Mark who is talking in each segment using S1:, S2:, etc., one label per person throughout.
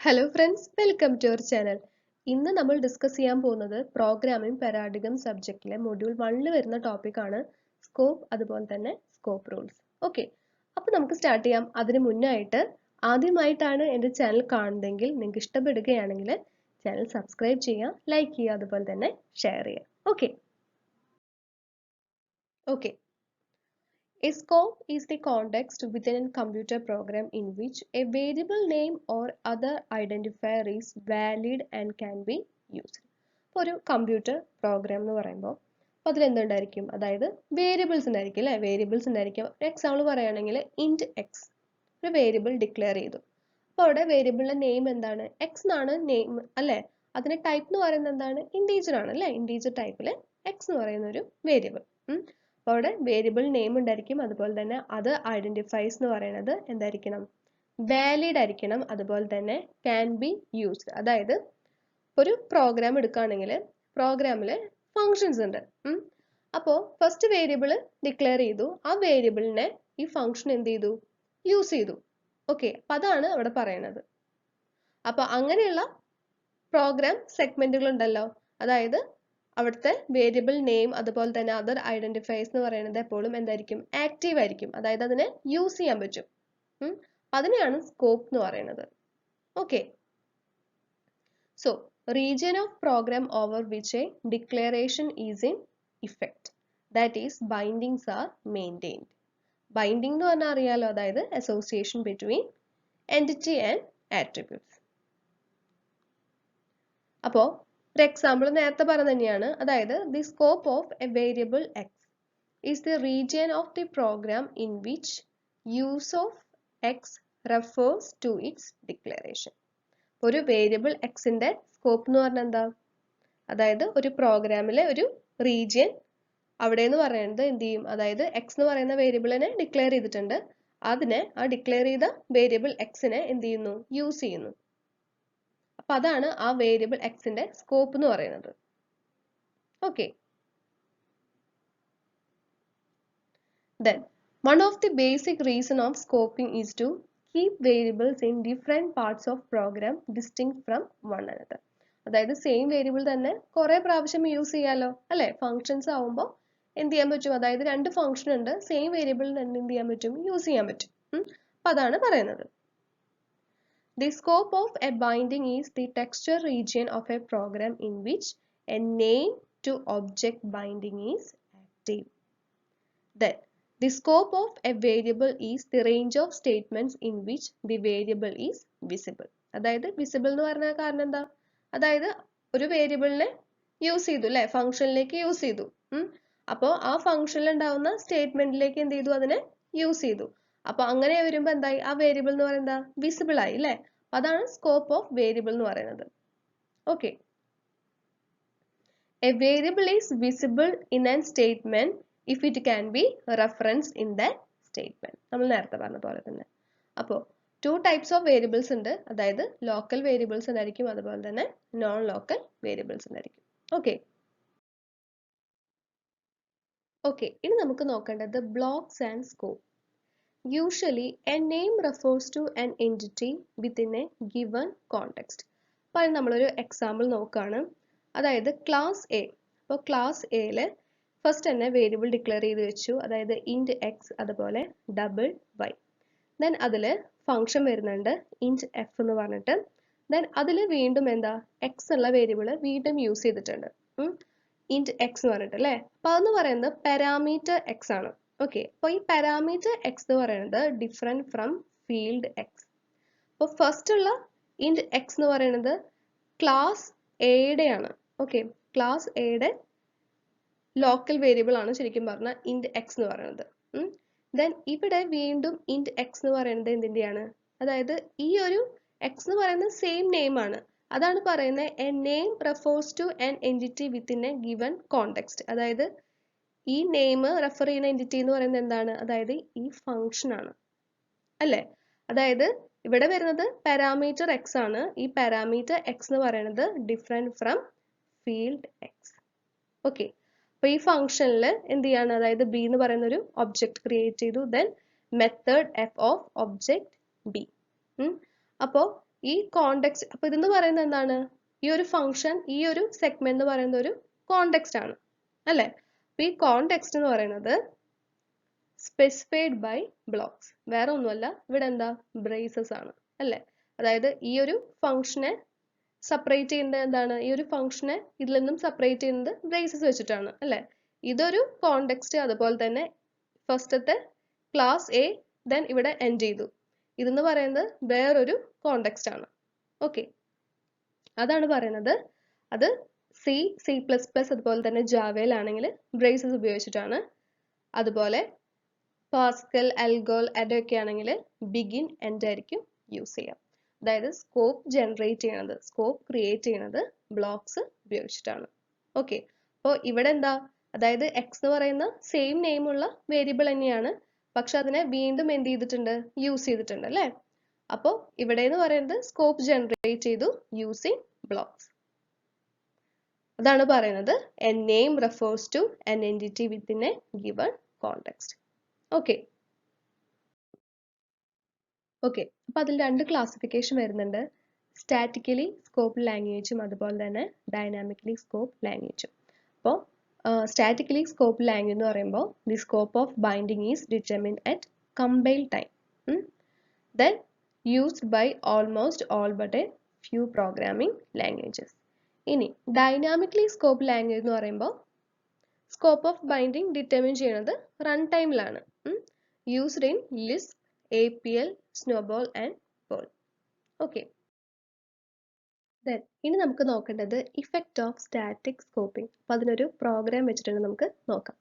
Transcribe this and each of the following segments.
S1: Hello friends, welcome to our channel. ഇന്ന് നമ്മൾ discuss ചെയ്യാൻ പോകുന്നത് പ്രോഗ്രാമിംഗ് പാരാഡിഗം സബ്ജക്റ്റിലെ മൊഡ്യൂൾ 1 വരുന്ന ടോപ്പിക് ആണ് സ്കോപ്പ് അതുപോലെ തന്നെ സ്കോപ്പ് റൂൾസ്. ഓക്കെ, അപ്പോൾ നമുക്ക് സ്റ്റാർട്ട് ചെയ്യാം. അതിന് മുന്നായിട്ട് ആദ്യമായിട്ടാണ് എൻ്റെ ചാനൽ കാണുന്നതെങ്കിൽ നിങ്ങൾക്ക് ഇഷ്ടപ്പെടുകയാണെങ്കിൽ ചാനൽ സബ്സ്ക്രൈബ് ചെയ്യുക, ലൈക്ക് ചെയ്യുക, അതുപോലെ തന്നെ ഷെയർ ചെയ്യുക. Okay okay A scope is the context within a computer program in which a variable name or other identifier is valid and can be used. ഒരു കമ്പ്യൂട്ടർ പ്രോഗ്രാം എന്ന് പറയുമ്പോൾ അതിൽ എന്തുണ്ടായിരിക്കും, അതായത് വേരിയബിൾസ് ഉണ്ടായിരിക്കും അല്ലേ, വേരിയബിൾസ് ഉണ്ടായിരിക്കും. എക്സാമ്പിൾ പറയുകയാണെങ്കിൽ ഇൻറ്റ് എക്സ് ഒരു വേരിയബിൾ ഡിക്ലെയർ ചെയ്തു. അപ്പോൾ അവിടെ വേരിയബിളിന്റെ നെയിം എന്താണ്, എക്സ് എന്നാണ് നെയിം അല്ലേ. അതിന്റെ ടൈപ്പ് എന്ന് പറയുന്നത് എന്താണ്, ഇൻറ്റീജർ ആണ് അല്ലേ. ഇൻറ്റീജർ ടൈപ്പിൽ എക്സ് എന്ന് പറയുന്ന ഒരു വേരിയബിൾ. അപ്പോൾ അവിടെ വേരിയബിൾ നെയിം ഉണ്ടായിരിക്കും. അതുപോലെ തന്നെ അത് ഐഡന്റിഫൈസ് എന്ന് പറയുന്നത് എന്തായിരിക്കണം, വാലിഡ് ആയിരിക്കണം. അതുപോലെ തന്നെ ക്യാൻ ബി യൂസ്ഡ്, അതായത് ഒരു പ്രോഗ്രാം എടുക്കുകയാണെങ്കിൽ പ്രോഗ്രാമിൽ ഫങ്ഷൻസ് ഉണ്ട്. അപ്പോൾ ഫസ്റ്റ് വേരിയബിൾ ഡിക്ലെയർ ചെയ്തു, ആ വേരിയബിളിനെ ഈ ഫങ്ഷൻ എന്ത് ചെയ്തു, യൂസ് ചെയ്തു. ഓക്കെ, അപ്പം അതാണ് അവിടെ പറയുന്നത്. അപ്പോൾ അങ്ങനെയുള്ള പ്രോഗ്രാം സെഗ്മെന്റുകൾ ഉണ്ടല്ലോ, അതായത് അവിടുത്തെ വേരിയബിൾ നെയിം അതുപോലെ തന്നെ അതർ ഐഡന്റിഫയേഴ്സ് എന്ന് പറയുന്നത് എപ്പോഴും എന്തായിരിക്കും, ആക്റ്റീവ് ആയിരിക്കും. അതായത് അതിനെ യൂസ് ചെയ്യാൻ പറ്റും. അതിനെയാണ് സ്കോപ്പ് എന്ന് പറയുന്നത്. Okay, so region of program over which a declaration is in effect, that is bindings are maintained. Binding എന്ന് പറഞ്ഞാൽ അറിയാലോ, അതായത് association between entity and attributes. അപ്പോൾ ഒരു എക്സാമ്പിൾ നേരത്തെ പറഞ്ഞ തന്നെയാണ്, അതായത് the scope of a variable X is the region of the program in which use of X refers to its declaration. ഒരു വേരിയബിൾ എക്സിന്റെ സ്കോപ്പ് എന്ന് പറഞ്ഞാൽ എന്താ, അതായത് ഒരു പ്രോഗ്രാമിലെ ഒരു റീജിയൻ അവിടെ എന്ന് പറയുന്നത് എന്ത് ചെയ്യും, അതായത് എക്സ് എന്ന് പറയുന്ന വേരിയബിളിനെ ഡിക്ലെയർ ചെയ്തിട്ടുണ്ട്, അതിനെ ആ ഡിക്ലെയർ ചെയ്ത വേരിയബിൾ എക്സിനെ എന്ത് ചെയ്യുന്നു, യൂസ് ചെയ്യുന്നു. അപ്പൊ അതാണ് ആ വേരിയബിൾ എക്സിന്റെ സ്കോപ്പ് എന്ന് പറയുന്നത്. Okay, then one of the basic reason of scoping is to keep variables in different parts of program distinct from one another. അതായത് സെയിം വേരിയബിൾ തന്നെ കുറെ പ്രാവശ്യം യൂസ് ചെയ്യാലോ അല്ലെ. ഫങ്ഷൻസ് ആവുമ്പോൾ എന്ത് ചെയ്യാൻ പറ്റും, അതായത് രണ്ട് ഫങ്ഷൻ ഉണ്ട്, സെയിം വേരിയബിൾ തന്നെ എന്ത് ചെയ്യാൻ പറ്റും, യൂസ് ചെയ്യാൻ പറ്റും. അപ്പൊ അതാണ് പറയുന്നത്. The scope of a binding is the texture region of a program in which a name to object binding is active. Then, the scope of a variable is the range of statements in which the variable is visible. അതായത് visible എന്ന് പറഞ്ഞ കാരണം എന്താ, അതായത് ഒരു വേരിയബിളിനെ use ചെയ്തു അല്ലെ, ഫംഗ്ഷനിലേക്ക് യൂസ് ചെയ്തു. അപ്പോൾ ആ ഫംഗ്ഷനിൽ ഉണ്ടാവുന്ന സ്റ്റേറ്റ്മെന്റിലേക്ക് എന്ത് ചെയ്തു, അതിനെ യൂസ് ചെയ്തു. അപ്പൊ അങ്ങനെ വരുമ്പോ എന്തായി, ആ വേരിയബിൾ എന്ന് പറയുന്നത് വിസിബിൾ ആയി അല്ലെ. അതാണ് സ്കോപ്പ് ഓഫ് വേരിയബിൾ എന്ന് പറയുന്നത്. Okay, A variable is visible in an statement if it can be referenced in that statement. നമ്മൾ നേരത്തെ പറഞ്ഞ പോലെ തന്നെ. അപ്പോൾ 2 types ഓഫ് വേരിയബിൾസ് ഉണ്ട്, അതായത് ലോക്കൽ വേരിയബിൾസ് ഉണ്ടായിരിക്കും, അതുപോലെ തന്നെ നോൺ ലോക്കൽ വേരിയബിൾസ് ഉണ്ടായിരിക്കും. ഓക്കെ ഓക്കെ ഇനി നമുക്ക് നോക്കേണ്ടത് blocks and scope. Usually, a name refers to an entity within a given context. അപ്പോൾ നമ്മളൊരു എക്സാമ്പിൾ നോക്കുകയാണ്, അതായത് ക്ലാസ് എ. അപ്പോൾ ക്ലാസ് എയിൽ ഫസ്റ്റ് തന്നെ വേരിയബിൾ ഡിക്ലെയർ ചെയ്ത് വെച്ചു, അതായത് ഇൻറ്റ് എക്സ് അതുപോലെ ഡബിൾ വൈ. ദെൻ അതിൽ ഫങ്ഷൻ വരുന്നുണ്ട് ഇൻറ്റ് എഫ് എന്ന് പറഞ്ഞിട്ട്. ദെൻ അതിൽ വീണ്ടും എന്താ, എക്സ് ഉള്ള വേരിയബിൾ വീണ്ടും യൂസ് ചെയ്തിട്ടുണ്ട്, ഇൻറ്റ് എക്സ് എന്ന് പറഞ്ഞിട്ട് അല്ലേ. അപ്പോൾ അതെന്ന് പറയുന്നത് പാരാമീറ്റർ എക്സ് ആണ്. ഓക്കെ, അപ്പോൾ ഈ പാരാമീറ്റർ എക്സ് എന്ന് പറയുന്നത് ഡിഫറെന്റ് ഫ്രം ഫീൽഡ് എക്സ്. അപ്പോൾ ഫസ്റ്റ് ഉള്ള ഇൻറ്റ് എക്സ് എന്ന് പറയുന്നത് ക്ലാസ് എയുടെ ആണ്. ഓക്കെ, ക്ലാസ് എയുടെ ലോക്കൽ വേരിയബിൾ ആണ് ശരിക്കും പറഞ്ഞാൽ ഇൻറ്റ് എക്സ് എന്ന് പറയുന്നത്. ദെൻ ഇവിടെ വീണ്ടും ഇൻറ്റ് എക്സ് എന്ന് പറയുന്നത് എന്തിൻ്റെയാണ്, അതായത് ഈ ഒരു എക്സ് എന്ന് പറയുന്നത് സെയിം നെയിം ആണ്. അതാണ് പറയുന്നത് a name refers to an entity within a given context. അതായത് ഈ നെയിം റെഫർ ചെയ്യുന്ന എൻറ്റിറ്റി എന്ന് പറയുന്നത് എന്താണ്, അതായത് ഈ ഫംഗ്ഷൻ ആണ് അല്ലേ. അതായത് ഇവിടെ വരുന്നത് പാരാമീറ്റർ എക്സ് ആണ്. ഈ പാരാമീറ്റർ എക്സ് എന്ന് പറയുന്നത് different from field X. Okay, അപ്പൊ ഈ ഫംഗ്ഷനിൽ എന്ത് ചെയ്യാണ്, അതായത് ബി എന്ന് പറയുന്ന ഒരു ഒബ്ജക്റ്റ് ക്രിയേറ്റ് ചെയ്തു. Then method F of object B. അപ്പോൾ ഈ കോണ്ടെക്സ്റ്റ്, അപ്പൊ ഇതെന്ന് പറയുന്നത് എന്താണ്? ഈ ഒരു ഫംഗ്ഷൻ, ഈ ഒരു സെഗ്മെന്റ് എന്ന് പറയുന്ന ഒരു കോണ്ടെക്സ്റ്റ് ആണ് അല്ലെ? അപ്പൊ ഈ കോണ്ടെക്സ്റ്റ് എന്ന് പറയുന്നത് സ്പെസിഫൈഡ് ബൈ ബ്ലോക്സ്, വേറെ ഒന്നുമല്ല, ഇവിടെ എന്താ, ബ്രേസസ് ആണ് അല്ലെ? അതായത് ഈ ഒരു ഫംഗ്ഷനെ സെപ്പറേറ്റ് ചെയ്യുന്നത് എന്താണ്? ഈ ഒരു ഫംഗ്ഷനെ ഇതിൽ നിന്നും സെപ്പറേറ്റ് ചെയ്യുന്നത് ബ്രേസസ് വെച്ചിട്ടാണ് അല്ലെ? ഇതൊരു കോണ്ടെക്സ്റ്റ്. അതുപോലെ തന്നെ ഫസ്റ്റത്തെ ക്ലാസ് എ, ദെൻ ഇവിടെ എൻഡ് ചെയ്തു. ഇതെന്ന് പറയുന്നത് വേറൊരു കോണ്ടെക്സ്റ്റ് ആണ്. ഓക്കെ, അതാണ് പറയുന്നത്. അത് C++, അതുപോലെ തന്നെ ജാവയിലാണെങ്കിൽ ബ്രേസസ് ഉപയോഗിച്ചിട്ടാണ്. അതുപോലെ പാസ്കൽ, അൽഗോൾ, അതൊക്കെ ആണെങ്കിൽ ബിഗിൻ, എൻഡ് ആയിരിക്കും യൂസ് ചെയ്യുക. അതായത് സ്കോപ്പ് ജനറേറ്റ് ചെയ്യണത്, സ്കോപ്പ് ക്രിയേറ്റ് ചെയ്യണത് ബ്ലോക്സ് ഉപയോഗിച്ചിട്ടാണ്. ഓക്കെ, അപ്പോൾ ഇവിടെ എന്താ, അതായത് എക്സ് എന്ന് പറയുന്ന സെയിം നെയിം ഉള്ള വേരിയബിൾ തന്നെയാണ്, പക്ഷെ അതിനെ വീണ്ടും എന്ത് ചെയ്തിട്ടുണ്ട്, യൂസ് ചെയ്തിട്ടുണ്ട് അല്ലേ? അപ്പോൾ ഇവിടെ എന്ന് പറയുന്നത് സ്കോപ്പ് ജനറേറ്റ് ചെയ്തു യൂസിങ് ബ്ലോക്സ്. അതാണ് പറയുന്നത് a name refers to an entity within a given context. Okay okay, അപ്പൊ അതിൽ രണ്ട് ക്ലാസിഫിക്കേഷൻ വരുന്നുണ്ട്. സ്റ്റാറ്റിക്കലി സ്കോപ്പ് ലാംഗ്വേജും അതുപോലെ തന്നെ ഡൈനാമിക്കലി സ്കോപ്പ് ലാംഗ്വേജും. അപ്പോൾ സ്റ്റാറ്റിക്കലി സ്കോപ്പ് ലാംഗ്വേജ് എന്ന് പറയുമ്പോൾ the scope of binding is determined at compile time, then used by almost all but a few programming languages. ഇനി ഡൈനാമിക്കലി സ്കോപ്പ് ലാംഗ്വേജ് എന്ന് പറയുമ്പോൾ സ്കോപ്പ് ഓഫ് ബൈൻഡിങ് ഡിറ്റർമിൻ ചെയ്യുന്നത് run ടൈമിലാണ്. Used in Lisp, APL, Snobol and Perl. Okay, ഇനി നമുക്ക് നോക്കേണ്ടത് effect of static scoping. അപ്പൊ അതിനൊരു പ്രോഗ്രാം വെച്ചിട്ടുണ്ട്, നമുക്ക് നോക്കാം.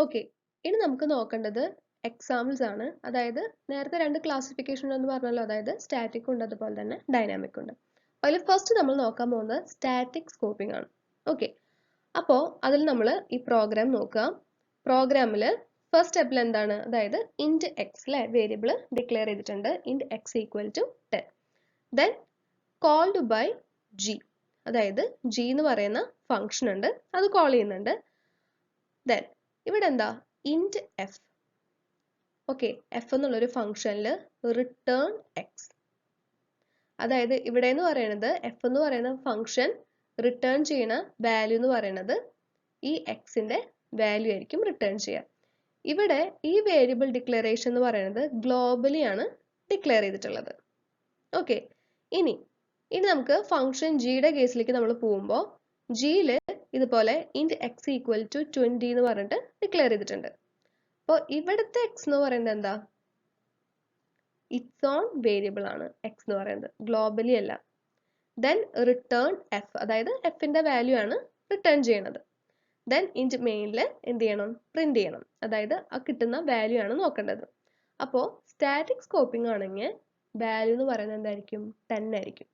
S1: ഓക്കെ, ഇനി നമുക്ക് നോക്കേണ്ടത് എക്സാമ്പിൾസ് ആണ്. അതായത് നേരത്തെ രണ്ട് ക്ലാസിഫിക്കേഷൻ എന്ന് പറഞ്ഞല്ലോ, അതായത് സ്റ്റാറ്റിക് ഉണ്ട് അതുപോലെ തന്നെ ഡൈനാമിക് ഉണ്ട്. അതിൽ ഫസ്റ്റ് നമ്മൾ നോക്കാൻ പോകുന്നത് സ്റ്റാറ്റിക് സ്കോപ്പിംഗ് ആണ്. ഓക്കെ, അപ്പോൾ അതിൽ നമ്മൾ ഈ പ്രോഗ്രാം നോക്കുക. പ്രോഗ്രാമിൽ ഫസ്റ്റ് സ്റ്റെപ്പിൽ എന്താണ്, അതായത് ഇൻറ്റ് എക്സ് അല്ലെ വേരിയബിൾ ഡിക്ലെയർ ചെയ്തിട്ടുണ്ട്, int X equal to 10. Then called by G, അതായത് ജി എന്ന് പറയുന്ന ഫംഗ്ഷൻ ഉണ്ട്, അത് കോൾ ചെയ്യുന്നുണ്ട്. ദെൻ ഇവിടെ എന്താ, ഇൻറ്റ് എഫ്. ഓക്കെ, എഫ് എന്നുള്ളൊരു ഫംഗ്ഷനിൽ റിട്ടേൺ എക്സ്, അതായത് ഇവിടെ എന്ന് പറയുന്നത് എഫ് എന്ന് പറയുന്ന ഫംഗ്ഷൻ റിട്ടേൺ ചെയ്യുന്ന വാല്യൂ എന്ന് പറയുന്നത് ഈ എക്സിന്റെ വാല്യൂ ആയിരിക്കും റിട്ടേൺ ചെയ്യുക. ഇവിടെ ഈ വേരിയബിൾ ഡിക്ലറേഷൻ എന്ന് പറയുന്നത് ഗ്ലോബലി ആണ് ഡിക്ലെയർ ചെയ്തിട്ടുള്ളത്. ഓക്കെ, ഇനി നമുക്ക് ഫംഗ്ഷൻ ജിയുടെ കേസിലേക്ക് നമ്മൾ പോകുമ്പോൾ ജിയിൽ ഇതുപോലെ ഇൻറ്റ് എക്സ് ഈക്വൽ ടു 20 എന്ന് പറഞ്ഞിട്ട് ഡിക്ലെയർ ചെയ്തിട്ടുണ്ട്. അപ്പോൾ ഇവിടുത്തെ എക്സ് എന്ന് പറയുന്നത് എന്താ, ഇറ്റ്സ് ഓൺ വേരിയബിൾ ആണ് എക്സ് എന്ന് പറയുന്നത്, ഗ്ലോബലി അല്ല. ദെൻ റിട്ടേൺ എഫ്, അതായത് എഫിന്റെ വാല്യൂ ആണ് റിട്ടേൺ ചെയ്യണത്. ദെൻ ഇൻറ്റ് മെയിനിൽ എന്ത് ചെയ്യണം, പ്രിന്റ് ചെയ്യണം, അതായത് ആ കിട്ടുന്ന വാല്യൂ ആണ് നോക്കേണ്ടത്. അപ്പോൾ സ്റ്റാറ്റിക് സ്കോപ്പിംഗ് ആണെങ്കിൽ വാല്യൂ എന്ന് പറയുന്നത് എന്തായിരിക്കും, 10 ആയിരിക്കും.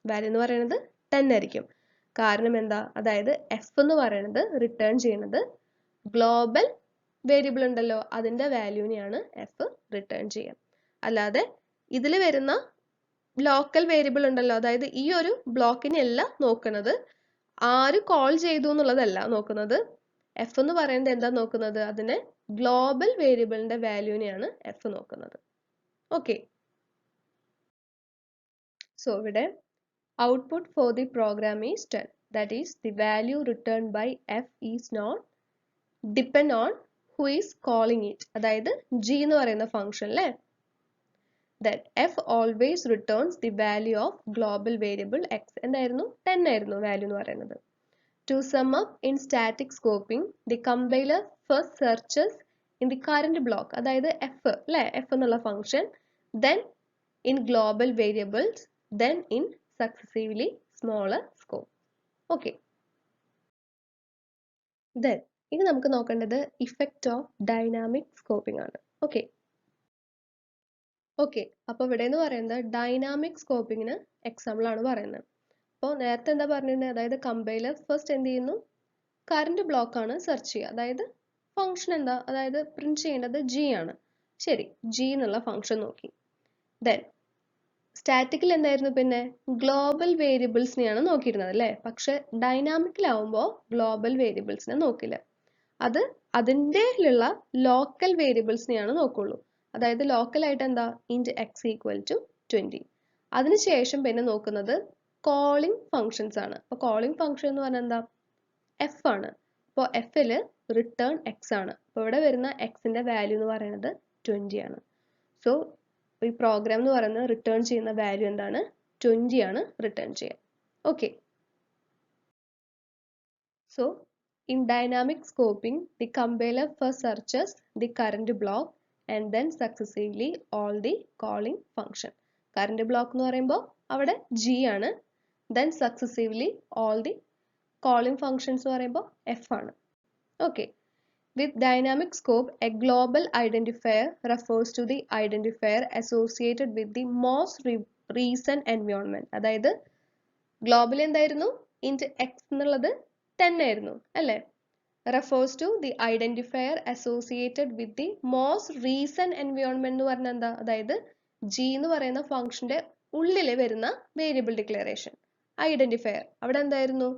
S1: വാല്യൂ എന്ന് പറയുന്നത് 10 ആയിരിക്കും. കാരണം എന്താ, അതായത് എഫ് എന്ന് പറയുന്നത് റിട്ടേൺ ചെയ്യുന്നത് ഗ്ലോബൽ വേരിയബിൾ ഉണ്ടല്ലോ, അതിന്റെ വാല്യൂനെയാണ് എഫ് റിട്ടേൺ ചെയ്യുക. അല്ലാതെ ഇതിൽ വരുന്ന ലോക്കൽ വേരിയബിൾ ഉണ്ടല്ലോ, അതായത് ഈ ഒരു ബ്ലോക്കിനെ അല്ല നോക്കുന്നത്, ആര് കോൾ ചെയ്തു എന്നുള്ളതല്ല നോക്കുന്നത്. എഫ് എന്ന് പറയുന്നത് എന്താ നോക്കുന്നത്, അതിനെ ഗ്ലോബൽ വേരിയബിളിന്റെ വാല്യൂനെയാണ് എഫ് നോക്കുന്നത്. ഓക്കെ, സോ ഇവിടെ output for the program is 10. That is the value return by F is not depend on who is calling it, അതായത് ജി എന്ന് പറയുന്ന ഫംഗ്ഷൻ അല്ലേ. Then f always returns the value of global variable x. എന്തായിരുന്നു, 10 ആയിരുന്നു value എന്ന് പറയുന്നത്. To sum up, in static scoping, the compiler first searches in the current block, അതായത് f അല്ലേ, f എന്നുള്ള function, then in global variables, then in successively smaller scope. Okay. Then ഇനി നമുക്ക് നോക്കേണ്ടത് ഇഫക്റ്റ് ഓഫ് ഡൈനാമിക് സ്കോപ്പിംഗ് ആണ്. Okay okay, അപ്പോൾ ഇവിടെ എന്ന് പറയുന്നത് ഡൈനാമിക് സ്കോപ്പിങ്ങിന് എക്സാമ്പിൾ ആണ് പറയുന്നത്. അപ്പോൾ നേരത്തെ എന്താ പറഞ്ഞിരുന്നത്, അതായത് കമ്പൈലർ ഫസ്റ്റ് എന്ത് ചെയ്യുന്നു, കറന്റ് ബ്ലോക്ക് ആണ് സെർച്ച് ചെയ്യുക, അതായത് ഫംഗ്ഷൻ എന്താ, അതായത് പ്രിന്റ് ചെയ്യേണ്ടത് ജി ആണ്. ശരി, ജി എന്നുള്ള ഫംഗ്ഷൻ നോക്കി. ദെൻ സ്റ്റാറ്റിക്കിൽ എന്തായിരുന്നു, പിന്നെ ഗ്ലോബൽ വേരിയബിൾസിനെയാണ് നോക്കിയിരുന്നത് അല്ലേ. പക്ഷെ ഡൈനാമിക്കിലാവുമ്പോൾ ഗ്ലോബൽ വേരിയബിൾസിനെ നോക്കില്ല, അത് അതിൻ്റെയിലുള്ള ലോക്കൽ വേരിയബിൾസിനെയാണ് നോക്കുള്ളൂ. അതായത് ലോക്കൽ ആയിട്ട് എന്താ, ഇൻറ്റ് എക്സ് ഈക്വൽ ടു 20. അതിനുശേഷം പിന്നെ നോക്കുന്നത് കോളിംഗ് ഫങ്ഷൻസ് ആണ്. അപ്പോൾ കോളിംഗ് ഫങ്ഷൻ എന്ന് പറഞ്ഞാൽ എന്താ, എഫ് ആണ്. അപ്പോൾ എഫിൽ റിട്ടേൺ എക്സ് ആണ്. അപ്പോൾ ഇവിടെ വരുന്ന എക്സിന്റെ വാല്യൂ എന്ന് പറയുന്നത് 20 ആണ്. സോ ഈ പ്രോഗ്രാം എന്ന് പറയുന്നത് റിട്ടേൺ ചെയ്യുന്ന വാല്യൂ എന്താണ്, 20 ആണ് റിട്ടേൺ ചെയ്യുക. Okay. So in dynamic scoping, the compiler first searches the current block and then successively all the calling function. Current block എന്ന് പറയുമ്പോൾ അവിടെ G ആണ്. Then successively all the calling functions എന്ന് പറയുമ്പോൾ F ആണ്. Okay. With dynamic scope, a global identifier refers to the identifier associated with the most recent environment. അതായത് global എന്തായിരുന്നു, int x എന്നുള്ളത് 10 ആയിരുന്നു അല്ലേ. refers to the identifier associated with the most recent environment എന്ന് പറഞ്ഞാൽ എന്താ, അതായത് G എന്ന് പറയുന്ന ഫംഗ്ഷന്റെ ഉള്ളിൽ വരുന്ന വേരിയബിൾ ഡിക്ലറേഷൻ ഐഡന്റിഫയർ അവിടെ എന്തായിരുന്നു,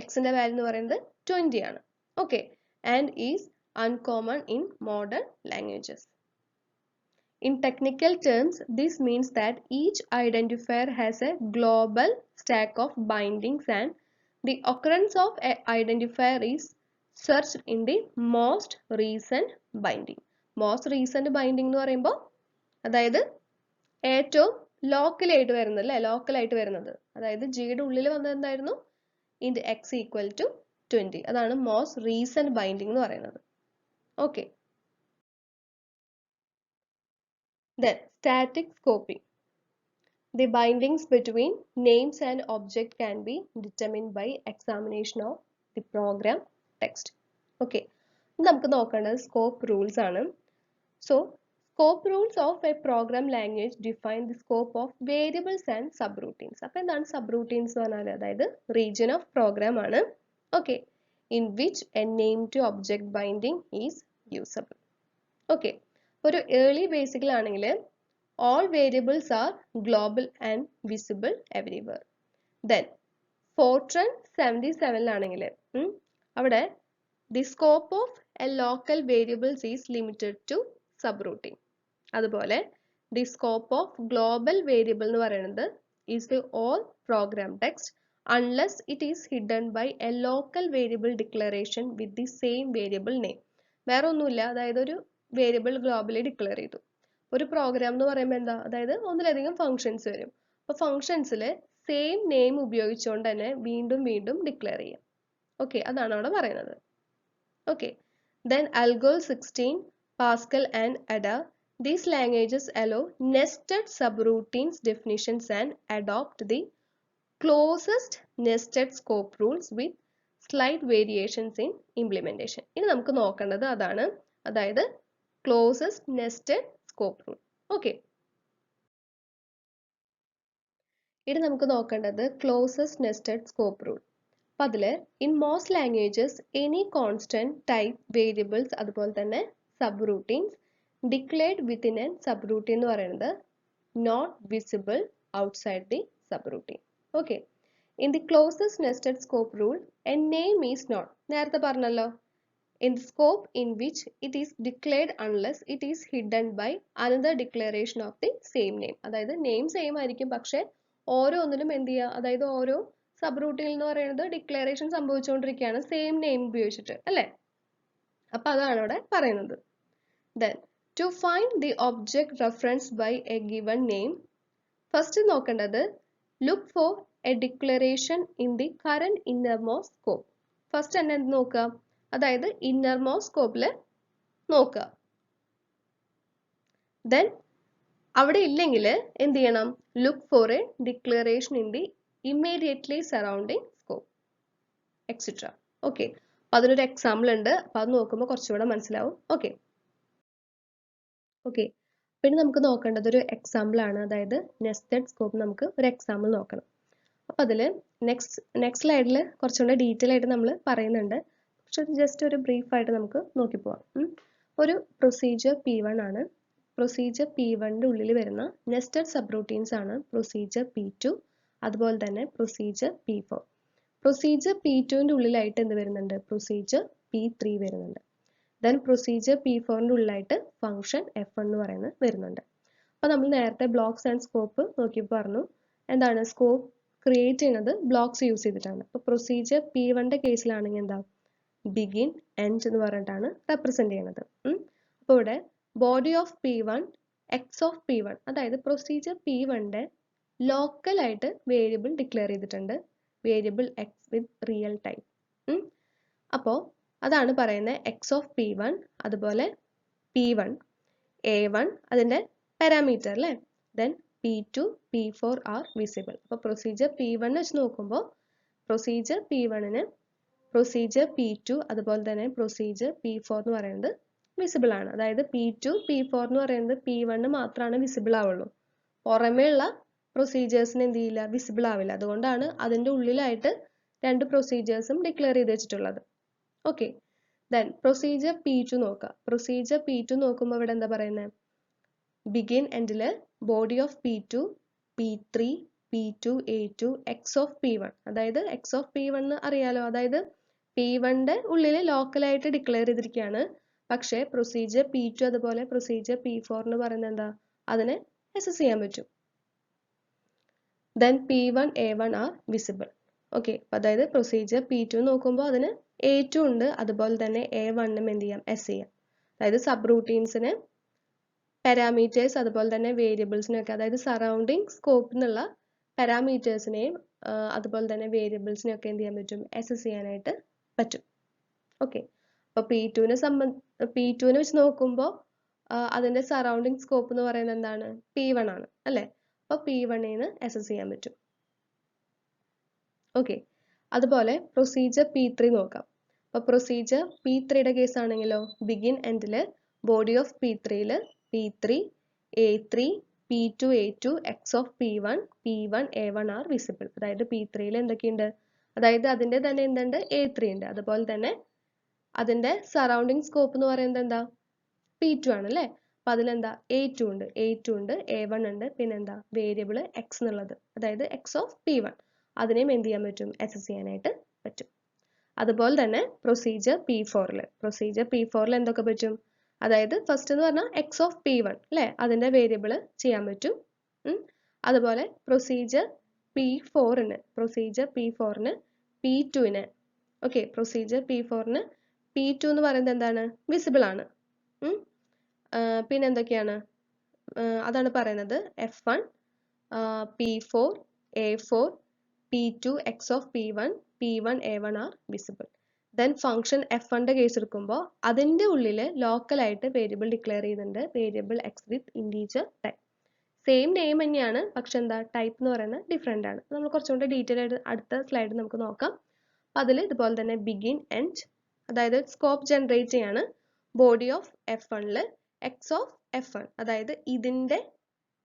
S1: എക്സിന്റെ വാല്യൂ എന്ന് പറയുന്നത് 20 ആണ്. Okay. And is uncommon in modern languages. In technical terms, this means that each identifier has a global stack of bindings and the occurrence of an identifier is searched in the most recent binding. Most recent binding എന്ന് പറയുമ്പോൾ അതായത് ഏറ്റവും ലോക്കലായിട്ട് വരുന്നത് അല്ലേ, ലോക്കലായിട്ട് വരുന്നത്, അതായത് ജിയുടെ ഉള്ളിൽ വന്നത് എന്തായിരുന്നു, int x equal to 20. അതാണ് most recent binding എന്ന് പറയുന്നത്. Okay. Then static scoping. The bindings between names and object can be determined by examination of the program text. Okay. നമുക്ക് നോക്കേണ്ടത് scope rules ആണ്. So scope rules of a program language define the scope of variables and subroutines. അപ്പോൾ എന്താണ് subroutines എന്ന് പറഞ്ഞാൽ, അതായത് region of program ആണ്. Okay. In which a name to object binding is usable. Okay. ഒരു early basic ആണെങ്കിൽ all variables are global and visible everywhere. Then Fortran 77 ആണെങ്കിൽ അവിടെ the scope of a local variables is limited to subroutine. അതുപോലെ the scope of global variable എന്ന് പറയുന്നത് is the all program text unless it is hidden by a local variable declaration with the same variable name. വേറെ ഒന്നുമില്ല, അതായത് ഒരു variable globally declare ചെയ്തു. ഒരു programme എന്ന് പറയുമ്പോൾ എന്താ, അതായത് ഒന്നിലധികം ഫങ്ഷൻസ് വരും. അപ്പോൾ ഫങ്ഷൻസിൽ സെയിം നെയിം ഉപയോഗിച്ചുകൊണ്ട് തന്നെ വീണ്ടും വീണ്ടും ഡിക്ലെയർ ചെയ്യാം. ഓക്കെ, അതാണ് അവിടെ പറയുന്നത്. Okay. Then Algol 16, Pascal and Ada. These languages allow nested subroutines definitions and adopt the closest nested scope rules with slight variations in implementation. ഇനി നമുക്ക് നോക്കേണ്ടത് അതാണ്, അതായത് closest nested scope rule. Okay. ഇനി നമുക്ക് നോക്കേണ്ടത് closest nested scope rule. അപ്പോൾ അതിൽ in most languages any constant type variables അതുപോലെ തന്നെ subroutines declared within a subroutine എന്ന് പറയുന്നത് not visible outside the subroutine. Okay. In the closest nested scope rule, a name is not, നേരത്തെ പറഞ്ഞല്ലോ, in the scope in which it is declared unless it is hidden by another declaration of the same name. അതായത് name same ആയിരിക്കും, പക്ഷെ ഓരോന്നിലും എന്ത് ചെയ്യുക, അതായത് ഓരോ സബ് റൂട്ടിൽ എന്ന് പറയുന്നത് ഡിക്ലറേഷൻ സംഭവിച്ചുകൊണ്ടിരിക്കുകയാണ് സെയിം നെയിം ഉപയോഗിച്ചിട്ട് അല്ലേ. അപ്പൊ അതാണ് ഇവിടെ പറയുന്നത്. Then to find the object referenced by a given name, first നോക്കേണ്ടത് look for a declaration in the current innermost scope. First തന്നെ എന്ത് നോക്കുക, അതായത് innermost scope നോക്കുക. Then അവിടെ ഇല്ലെങ്കിൽ എന്ത് ചെയ്യണം, look for a declaration in the immediately surrounding scope, etc. Okay. അപ്പോൾ അതിനൊരു എക്സാമ്പിൾ ഉണ്ട്, അപ്പോൾ അത് നോക്കുമ്പോൾ കുറച്ചുകൂടെ മനസ്സിലാവും. ഓക്കെ. ഓക്കെ. പിന്നെ നമുക്ക് നോക്കേണ്ടത് ഒരു എക്സാമ്പിൾ ആണ്, അതായത് നെസ്റ്റഡ് സ്കോപ്പ്. നമുക്ക് ഒരു എക്സാമ്പിൾ നോക്കണം. അപ്പോൾ അതിൽ നെക്സ്റ്റ് സ്ലൈഡിൽ കുറച്ചുകൂടെ ഡീറ്റെയിൽ ആയിട്ട് നമ്മൾ പറയുന്നുണ്ട്, പക്ഷെ ജസ്റ്റ് ഒരു ബ്രീഫായിട്ട് നമുക്ക് നോക്കിപ്പോവാം. ഒരു പ്രൊസീജിയർ P1 ആണ്. പ്രൊസീജിയർ P1ൻ്റെ ഉള്ളിൽ വരുന്ന നെസ്റ്റഡ് സബ് റൂട്ടീൻസ് ആണ് പ്രൊസീജിയർ P2, അതുപോലെ തന്നെ പ്രൊസീജിയർ P4. പ്രൊസീജിയർ P2ൻ്റെ ഉള്ളിലായിട്ട് എന്ത് വരുന്നുണ്ട്, പ്രൊസീജിയർ P3 വരുന്നുണ്ട്. ദെൻ പ്രൊസീജിയർ P4ൻ്റെ ഉള്ളിലായിട്ട് ഫംഗ്ഷൻ F1 എന്ന് പറയുന്നത് വരുന്നുണ്ട്. അപ്പോൾ നമ്മൾ നേരത്തെ ബ്ലോക്സ് ആൻഡ് സ്കോപ്പ് നോക്കിയപ്പോൾ പറഞ്ഞു എന്താണ് സ്കോപ്പ് ക്രിയേറ്റ് ചെയ്യുന്നത് ബ്ലോക്സ് യൂസ് ചെയ്തിട്ടാണ്. അപ്പോൾ പ്രൊസീജിയർ P1ന്റെ കേസിലാണെങ്കിൽ എന്താ ബിഗിൻ എൻഡ് എന്ന് പറഞ്ഞിട്ടാണ് റെപ്രസെന്റ് ചെയ്യുന്നത്. അപ്പോൾ ഇവിടെ body of P1 X of P1 അതായത് പ്രൊസീജിയർ P1ന്റെ ലോക്കലായിട്ട് വേരിയബിൾ ഡിക്ലെയർ ചെയ്തിട്ടുണ്ട്, വേരിയബിൾ എക്സ് വിത്ത് റിയൽ ടൈം. അപ്പോൾ അതാണ് പറയുന്നത് എക്സ് ഓഫ് P1, അതുപോലെ P1 A1 അതിൻ്റെ പാരാമീറ്റർ അല്ലേ, then P2 P4 R visible. അപ്പോൾ പ്രൊസീജിയർ P1 വെച്ച് നോക്കുമ്പോൾ പ്രൊസീജിയർ P1ന് പ്രൊസീജിയർ P2 അതുപോലെ തന്നെ പ്രൊസീജിയർ P4 എന്ന് പറയുന്നത് വിസിബിൾ ആണ്. അതായത് P2 P4 എന്ന് പറയുന്നത് P1 മാത്രമാണ് വിസിബിൾ ആവുള്ളൂ, പുറമേ ഉള്ള പ്രൊസീജിയേഴ്സിന് എന്ത് ചെയ്യില്ല, വിസിബിൾ ആവില്ല. അതുകൊണ്ടാണ് അതിൻ്റെ ഉള്ളിലായിട്ട് രണ്ട് പ്രൊസീജിയേഴ്സും ഡിക്ലെയർ ചെയ്ത് വെച്ചിട്ടുള്ളത്. ഓക്കെ, ദെൻ പ്രൊസീജിയർ P2 നോക്കുക. പ്രൊസീജിയർ P2 നോക്കുമ്പോൾ ഇവിടെ എന്താ പറയുന്നത്, ബിഗിൻ എൻഡിൽ body of P2 P3 P2 A2 X of P1 അതായത് എക്സ് ഓഫ് P1 അറിയാലോ, അതായത് P1ന്റെ ഉള്ളിൽ ലോക്കലായിട്ട് ഡിക്ലെയർ ചെയ്തിരിക്കുകയാണ്. പക്ഷേ പ്രൊസീജിയർ P2 അതുപോലെ പ്രൊസീജിയർ P4 എന്ന് പറയുന്നത് എന്താ, അതിനെ അസസ് ചെയ്യാൻ പറ്റും. Then P1 A1 are visible. Okay, അതായത് പ്രൊസീജിയർ P2 നോക്കുമ്പോൾ അതിന് A2 ഉണ്ട്, അതുപോലെ തന്നെ A1നും എന്ത് ചെയ്യാം, എസ് ചെയ്യാം. അതായത് സബ് റൂട്ടീൻസിന് പാരാമീറ്റേഴ്സ് അതുപോലെ തന്നെ വേരിയബിൾസിനൊക്കെ, അതായത് സറൗണ്ടിങ് സ്കോപ്പിനുള്ള പാരാമീറ്റേഴ്സിനെയും അതുപോലെ തന്നെ വേരിയബിൾസിനെയൊക്കെ എന്ത് ചെയ്യാൻ പറ്റും, അസസ് ചെയ്യാനായിട്ട് പറ്റും. ഓക്കെ, അപ്പോൾ P2നെ വെച്ച് നോക്കുമ്പോൾ അതിൻ്റെ സറൗണ്ടിങ് സ്കോപ്പ് എന്ന് പറയുന്നത് എന്താണ്, P1 ആണ് അല്ലേ. അപ്പോൾ P1ന് അസസ് ചെയ്യാൻ പറ്റും. ഓക്കെ, അതുപോലെ പ്രൊസീജിയർ P3 നോക്കാം. അപ്പോൾ പ്രൊസീജിയർ P3യുടെ കേസ് ആണെങ്കിലോ ബിഗിൻ എൻഡിൽ ബോഡി ഓഫ് P3യിൽ P3 A3 P2 A2 X of P1 P1 A1 are visible. അതായത് P3യിൽ എന്തൊക്കെയുണ്ട്, അതായത് അതിൻ്റെ തന്നെ എന്തുണ്ട്, A3 ഉണ്ട്, അതുപോലെ തന്നെ അതിൻ്റെ സറൗണ്ടിങ് സ്കോപ്പ് എന്ന് പറയുന്നത് എന്താ, P2 ആണ് അല്ലേ. അപ്പം അതിലെന്താ A2 ഉണ്ട്, A2 ഉണ്ട്, A1 ഉണ്ട്, പിന്നെന്താ വേരിയബിൾ എക്സ് എന്നുള്ളത്, അതായത് എക്സ് ഓഫ് P1 അതിനെയും എന്ത് ചെയ്യാൻ പറ്റും, അസസ് ചെയ്യാനായിട്ട് പറ്റും. അതുപോലെ തന്നെ പ്രൊസീജിയർ P4ൽ എന്തൊക്കെ പറ്റും, അതായത് ഫസ്റ്റ് എന്ന് പറഞ്ഞാൽ എക്സ് ഓഫ് P1 അല്ലേ, അതിൻ്റെ വേരിയബിൾ ചെയ്യാൻ പറ്റും. അതുപോലെ പ്രൊസീജിയർ P4ന് P2ന് ഓക്കെ, പ്രൊസീജിയർ P4ന് P2 എന്ന് പറയുന്നത് എന്താണ്, വിസിബിൾ ആണ്. പിന്നെ എന്തൊക്കെയാണ്, അതാണ് പറയുന്നത് F1 P4 A4 P2 X of P1 P1 A1 are visible. Then function F1ന്റെ കേസ് എടുക്കുമ്പോൾ അതിൻ്റെ ഉള്ളിൽ ലോക്കലായിട്ട് വേരിയബിൾ ഡിക്ലെയർ ചെയ്യുന്നുണ്ട്, variable X with integer type. Same name തന്നെയാണ്, പക്ഷെ എന്താ ടൈപ്പ് എന്ന് പറയുന്നത് ഡിഫറെൻ്റ് ആണ്. നമ്മൾ കുറച്ചുകൂടി ഡീറ്റെയിൽ ആയിട്ട് അടുത്ത സ്ലൈഡിൽ നമുക്ക് നോക്കാം. അപ്പം അതിൽ ഇതുപോലെ തന്നെ ബിഗിൻ എൻഡ് അതായത് സ്കോപ്പ് ജനറേറ്റ് ചെയ്യാണ്. ബോഡി ഓഫ് F1ൽ എക്സ് ഓഫ് F1 അതായത് ഇതിൻ്റെ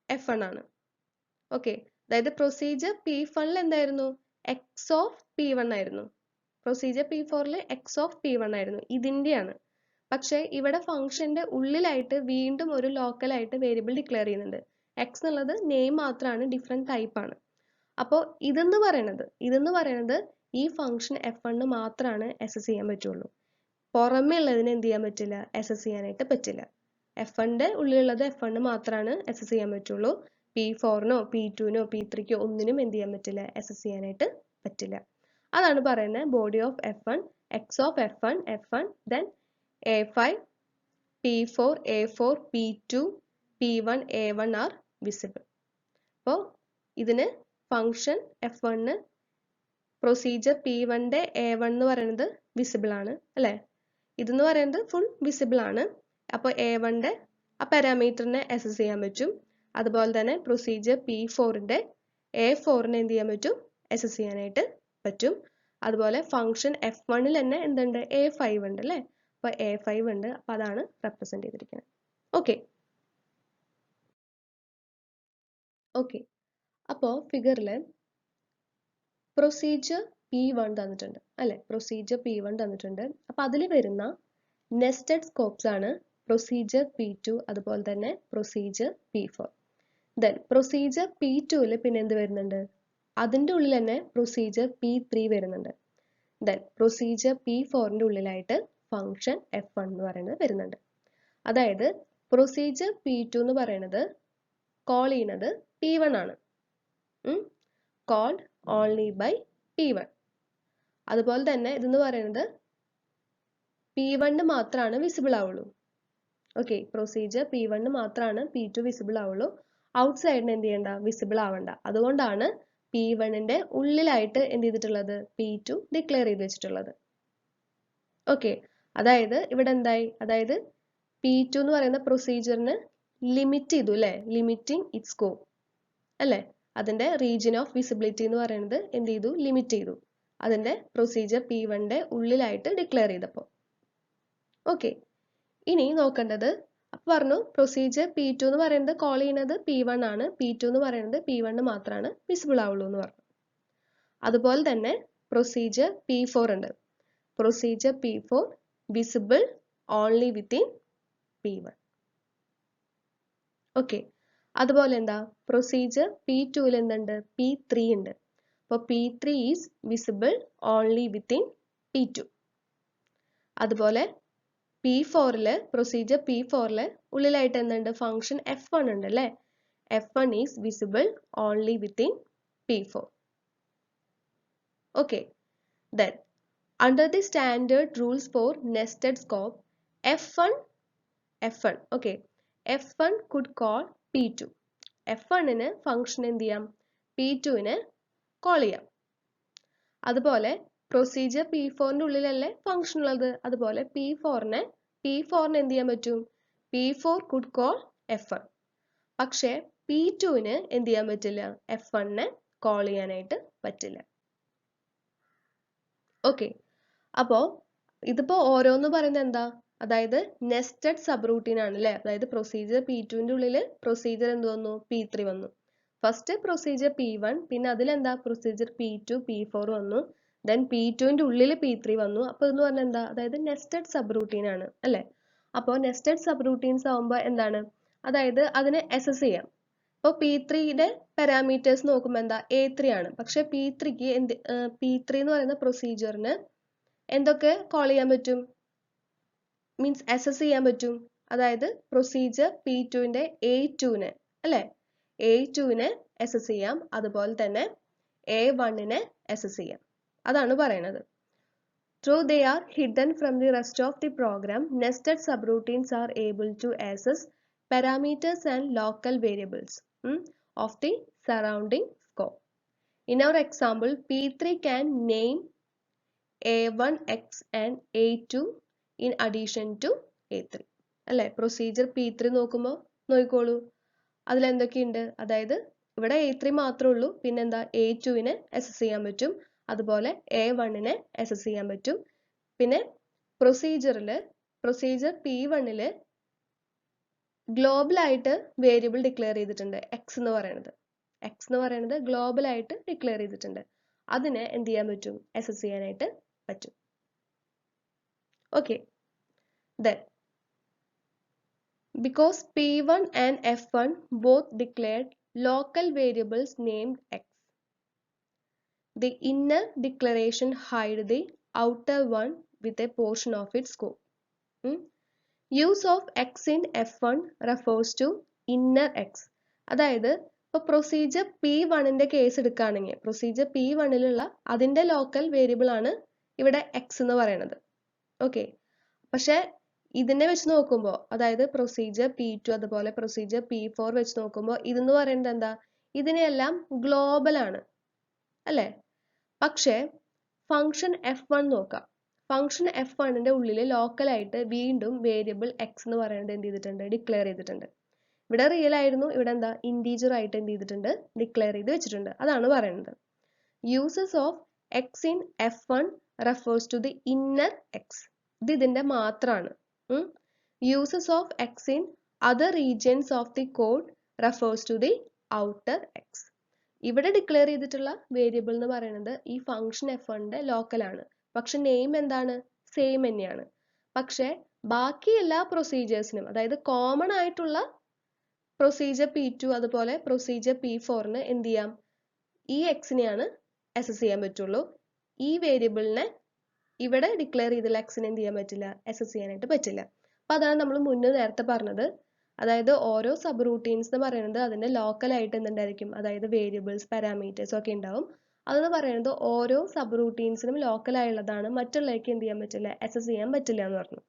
S1: F1 ആണ്. ഓക്കെ, അതായത് പ്രൊസീജിയർ P1ൽ എന്തായിരുന്നു, എക്സ് ഓഫ് P1 ആയിരുന്നു. പ്രൊസീജിയർ P4ൽ എക്സ് ഓഫ് P1 ആയിരുന്നു, ഇതിൻ്റെയാണ്. പക്ഷേ ഇവിടെ ഫംഗ്ഷൻ്റെ ഉള്ളിലായിട്ട് വീണ്ടും ഒരു ലോക്കലായിട്ട് വേരിയബിൾ ഡിക്ലെയർ ചെയ്യുന്നുണ്ട്. എക്സ് എന്നുള്ളത് നെയിം മാത്രമാണ്, ഡിഫറെൻറ്റ് ടൈപ്പാണ്. അപ്പോൾ ഇതെന്ന് പറയുന്നത് ഈ ഫംഗ്ഷൻ F1 മാത്രമാണ് അസസ് ചെയ്യാൻ പറ്റുള്ളൂ, പുറമേ ഉള്ളതിന് എന്ത് ചെയ്യാൻ പറ്റില്ല, അസസ് ചെയ്യാനായിട്ട് പറ്റില്ല. F1ന്റെ ഉള്ളിലുള്ളത് F1 മാത്രമാണ് അസസ് ചെയ്യാൻ പറ്റുള്ളൂ. P4നോ P2നോ P3കോ ഒന്നിനും എന്ത് ചെയ്യാൻ പറ്റില്ല, അസസ് ചെയ്യാനായിട്ട് പറ്റില്ല. അതാണ് പറയുന്നത് body of F1 X of F1 then A5 P4 A4 P2 P1 A1 are visible. അപ്പോൾ ഇതിന് ഫംഗ്ഷൻ F1 പ്രൊസീജിയർ P1ന്റെ A1 എന്ന് പറയുന്നത് വിസിബിൾ ആണ് അല്ലേ, ഇതെന്ന് പറയുന്നത് ഫുൾ വിസിബിൾ ആണ്. അപ്പോൾ A1ന്റെ ആ പാരാമീറ്ററിനെ അസസ് ചെയ്യാൻ പറ്റും. അതുപോലെ തന്നെ പ്രൊസീജിയർ P4ന്റെ A4നെ എന്ത് ചെയ്യാൻ പറ്റും, അസസ് ചെയ്യാനായിട്ട് പറ്റും. അതുപോലെ ഫംഗ്ഷൻ F1ൽ തന്നെ എന്തുണ്ട്, A5 ഉണ്ട് അല്ലേ. അപ്പോൾ A5 ഉണ്ട്, അപ്പോൾ അതാണ് റെപ്രസെന്റ് ചെയ്തിരിക്കുന്നത്. ഓക്കെ, അപ്പോൾ ഫിഗറിൽ പ്രൊസീജിയർ P1 തന്നിട്ടുണ്ട് അല്ലേ, പ്രൊസീജിയർ P1 തന്നിട്ടുണ്ട്. അപ്പോൾ അതിൽ വരുന്ന നെസ്റ്റഡ് സ്കോപ്സ് ആണ് പ്രൊസീജിയർ P2 അതുപോലെ തന്നെ പ്രൊസീജിയർ P4. ദെൻ പ്രൊസീജിയർ P2ൽ പിന്നെ എന്ത് വരുന്നുണ്ട്, അതിൻ്റെ ഉള്ളിൽ തന്നെ പ്രൊസീജിയർ P3 വരുന്നുണ്ട്. ദെൻ പ്രൊസീജിയർ P4ന്റെ ഉള്ളിലായിട്ട് ഫംഗ്ഷൻ F1 എന്ന് പറയുന്നത് വരുന്നുണ്ട്. അതായത് പ്രൊസീജിയർ P2 എന്ന് പറയുന്നത് കോൾ ചെയ്യുന്നത് P1 ആണ്. Called only by P1. അതുപോലെ തന്നെ ഇതെന്ന് പറയുന്നത് P1 മാത്രമാണ് വിസിബിൾ ആവുള്ളൂ. ഓക്കെ, പ്രൊസീജിയർ P1 മാത്രമാണ് P2 വിസിബിൾ ആവുള്ളൂ. ഔട്ട്സൈഡിന് എന്ത് ചെയ്യണ്ട, വിസിബിൾ ആവണ്ട. അതുകൊണ്ടാണ് P1ന്റെ ഉള്ളിലായിട്ട് എന്ത് ചെയ്തിട്ടുള്ളത്, P2 ഡിക്ലെയർ ചെയ്ത് വെച്ചിട്ടുള്ളത്. ഓക്കെ, അതായത് ഇവിടെ എന്തായി, അതായത് P2 എന്ന് പറയുന്ന പ്രൊസീജിയറിന് ലിമിറ്റ് ചെയ്തു അല്ലേ, ലിമിറ്റിംഗ് ഇറ്റ് സ്കോപ്പ് അല്ലേ. അതിന്റെ റീജിയൻ ഓഫ് വിസിബിലിറ്റി എന്ന് പറയുന്നത് എന്ത് ചെയ്തു, ലിമിറ്റ് ചെയ്തു. അതിന്റെ പ്രൊസീജിയർ P1ന്റെ ഉള്ളിലായിട്ട് ഡിക്ലെയർ ചെയ്തപ്പോൾ. ഓക്കെ, ഇനി നോക്കേണ്ടത്, അപ്പൊ പറഞ്ഞു പ്രൊസീജിയർ P2 എന്ന് പറയുന്നത് കോൾ ചെയ്യുന്നത് P1 ആണ്, P2 എന്ന് പറയുന്നത് P1 മാത്രമാണ് വിസിബിൾ ആവുള്ളൂ എന്ന് പറഞ്ഞു. അതുപോലെ തന്നെ പ്രൊസീജിയർ P4 ഉണ്ട്. Procedure P4 visible only within P1. Okay, അതുപോലെ എന്താ പ്രൊസീജിയർ P2ൽ എന്തുണ്ട്, P3 ഉണ്ട്. അപ്പോൾ P3 is visible only within P2. അതുപോലെ P4ല് പ്രൊസീജിയർ P4ല് ഉള്ളിലായിട്ട് എന്തുണ്ട്, ഫംഗ്ഷൻ F1 ഉണ്ട് അല്ലേ. F1 is visible only within P4. Okay, then under the standard rules for nested scope, F1 okay, F1 could call P2. F1ന് function എന്ത് ചെയ്യാം, P2ന് call ചെയ്യാം. അതുപോലെ procedure P4ന്റെ ഉള്ളിലല്ലേ function ഉള്ളത്, അതുപോലെ P4ന് എന്ത് ചെയ്യാൻ പറ്റും, P4 could call F1. പക്ഷേ P2ന് എന്ത് ചെയ്യാൻ പറ്റില്ല, F1നെ കോൾ ചെയ്യാനായിട്ട് പറ്റില്ല. ഓക്കെ, അപ്പോ ഇതിപ്പോ ഓരോന്ന് പറയുന്നത് എന്താ, അതായത് നെസ്റ്റഡ് സബ് റൂട്ടീൻ ആണ് അല്ലേ. അതായത് പ്രൊസീജിയർ P2ന്റെ ഉള്ളില് പ്രൊസീജിയർ എന്ത് വന്നു, P3 വന്നു. ഫസ്റ്റ് പ്രൊസീജിയർ P1, പിന്നെ അതിലെന്താ പ്രൊസീജിയർ P2 P4 വന്നു, ദെൻ P2ന്റെ ഉള്ളിൽ P3 വന്നു. അപ്പൊ എന്ന് പറഞ്ഞാൽ എന്താ, അതായത് നെസ്റ്റഡ് സബ് റൂട്ടീൻ ആണ് അല്ലേ. അപ്പോൾ നെസ്റ്റഡ് സബ് റൂട്ടീൻസ് ആവുമ്പോൾ എന്താണ്, അതായത് അതിനെ അസസ് ചെയ്യാം. അപ്പോൾ P3യുടെ പാരാമീറ്റേഴ്സ് നോക്കുമ്പോൾ എന്താ, A3 ആണ്. പക്ഷെ P3ക്ക് P3 എന്ന് പറയുന്ന പ്രൊസീജിയറിന് എന്തൊക്കെ കോൾ ചെയ്യാൻ പറ്റും, മീൻസ് അസസ് ചെയ്യാൻ പറ്റും. അതായത് പ്രൊസീജിയർ P2ന്റെ A2നെ അല്ലേ, A2നെ അസസ് ചെയ്യാം, അതുപോലെ തന്നെ A1നെ അസസ് ചെയ്യാം. അതാണ് പറയുന്നത്. Though they are hidden from the rest of the program, nested subroutines are able to access parameters and local variables of the surrounding scope. In our example, P3 can name A1x and A2 in addition to A3 അല്ലേ. Procedure P3 നോക്കുമ്പോൾ നോക്കിക്കോളൂ, അതിലെന്തൊക്കെയുണ്ട്, അതായത് ഇവിടെ A3 മാത്രമേ ഉള്ളൂ, പിന്നെന്താ A2നെ assess ചെയ്യാൻ പറ്റും, അതുപോലെ A1നെ അസസ് ചെയ്യാൻ പറ്റും. പിന്നെ പ്രൊസീജിയർ P1ല് ഗ്ലോബൽ ആയിട്ട് വേരിയബിൾ ഡിക്ലെയർ ചെയ്തിട്ടുണ്ട്, X എന്ന് പറയുന്നത് ഗ്ലോബൽ ആയിട്ട് ഡിക്ലെയർ ചെയ്തിട്ടുണ്ട്. അതിനെ എന്ത് ചെയ്യാൻ പറ്റും, അസസ് ചെയ്യാനായിട്ട് പറ്റും. Okay, then because P1 and F1 both declared local variables named X, the inner declaration hide the outer one with a portion of its scope. Use of X in F1 refers to inner X. അതായത് ഇപ്പോൾ procedure P1ന്റെ case എടുക്കുകയാണെങ്കിൽ procedure P1ലുള്ള അതിന്റെ local variable ആണ് ഇവിടെ X എന്ന് പറയുന്നത്. Okay, പക്ഷെ ഇതിനെ വെച്ച് നോക്കുമ്പോൾ, അതായത് പ്രൊസീജിയർ P2 അതുപോലെ പ്രൊസീജിയർ P4 വെച്ച് നോക്കുമ്പോൾ ഇതെന്ന് പറയുന്നത് എന്താ, ഇതിനെല്ലാം ഗ്ലോബൽ ആണ് അല്ലേ. പക്ഷേ ഫംഗ്ഷൻ F1 നോക്കാം, ഫംഗ്ഷൻ F1ന്റെ ഉള്ളിൽ ലോക്കലായിട്ട് വീണ്ടും വേരിയബിൾ X എന്ന് പറയുന്നത് എന്ത് ചെയ്തിട്ടുണ്ട്, ഡിക്ലെയർ ചെയ്തിട്ടുണ്ട്. ഇവിടെ റിയൽ ആയിരുന്നു, ഇവിടെ എന്താ ഇൻറ്റീജർ ആയിട്ട് എന്ത് ചെയ്തിട്ടുണ്ട്, ഡിക്ലെയർ ചെയ്ത് വെച്ചിട്ടുണ്ട്. അതാണ് പറയുന്നത്. Uses of X in F1 refers to the inner X. ഇത് ഇതിന്റെ മാത്രമാണ്. Uses of X in other regions of the code refers to the outer X. ഇവിടെ ഡിക്ലെയർ ചെയ്തിട്ടുള്ള വേരിയബിൾ എന്ന് പറയുന്നത് ഈ ഫംഗ്ഷൻ F1ന്റെ ലോക്കൽ ആണ്, പക്ഷെ നെയിം എന്താണ്, സെയിം തന്നെയാണ്. പക്ഷെ ബാക്കി എല്ലാ പ്രൊസീജിയേഴ്സിനും, അതായത് കോമൺ ആയിട്ടുള്ള പ്രൊസീജിയർ P2 അതുപോലെ പ്രൊസീജിയർ P4ന് എന്ത് ചെയ്യാം, ഈ Xനെയാണ് അസസ് ചെയ്യാൻ പറ്റുള്ളൂ. ഈ വേരിയബിളിനെ ഇവിടെ ഡിക്ലെയർ ചെയ്തുള്ള Xനെ എന്ത് ചെയ്യാൻ പറ്റില്ല, അസസ് ചെയ്യാനായിട്ട് പറ്റില്ല. അപ്പൊ അതാണ് നമ്മൾ മുന്നേ നേരത്തെ പറഞ്ഞത്, അതായത് ഓരോ സബ് റൂട്ടീൻസ് എന്ന് പറയുന്നത് അതിന്റെ ലോക്കൽ ആയിട്ട് എന്തുണ്ടായിരിക്കും, അതായത് വേരിയബിൾസ് പാരാമീറ്റേഴ്സ് ഒക്കെ ഉണ്ടാവും. അതെന്ന് പറയുന്നത് ഓരോ സബ് റൂട്ടീൻസിനും ലോക്കൽ ആയുള്ളതാണ്, മറ്റുള്ളവർക്ക് എന്ത് ചെയ്യാൻ പറ്റില്ല, അക്സസ് ചെയ്യാൻ പറ്റില്ല എന്ന് പറഞ്ഞു.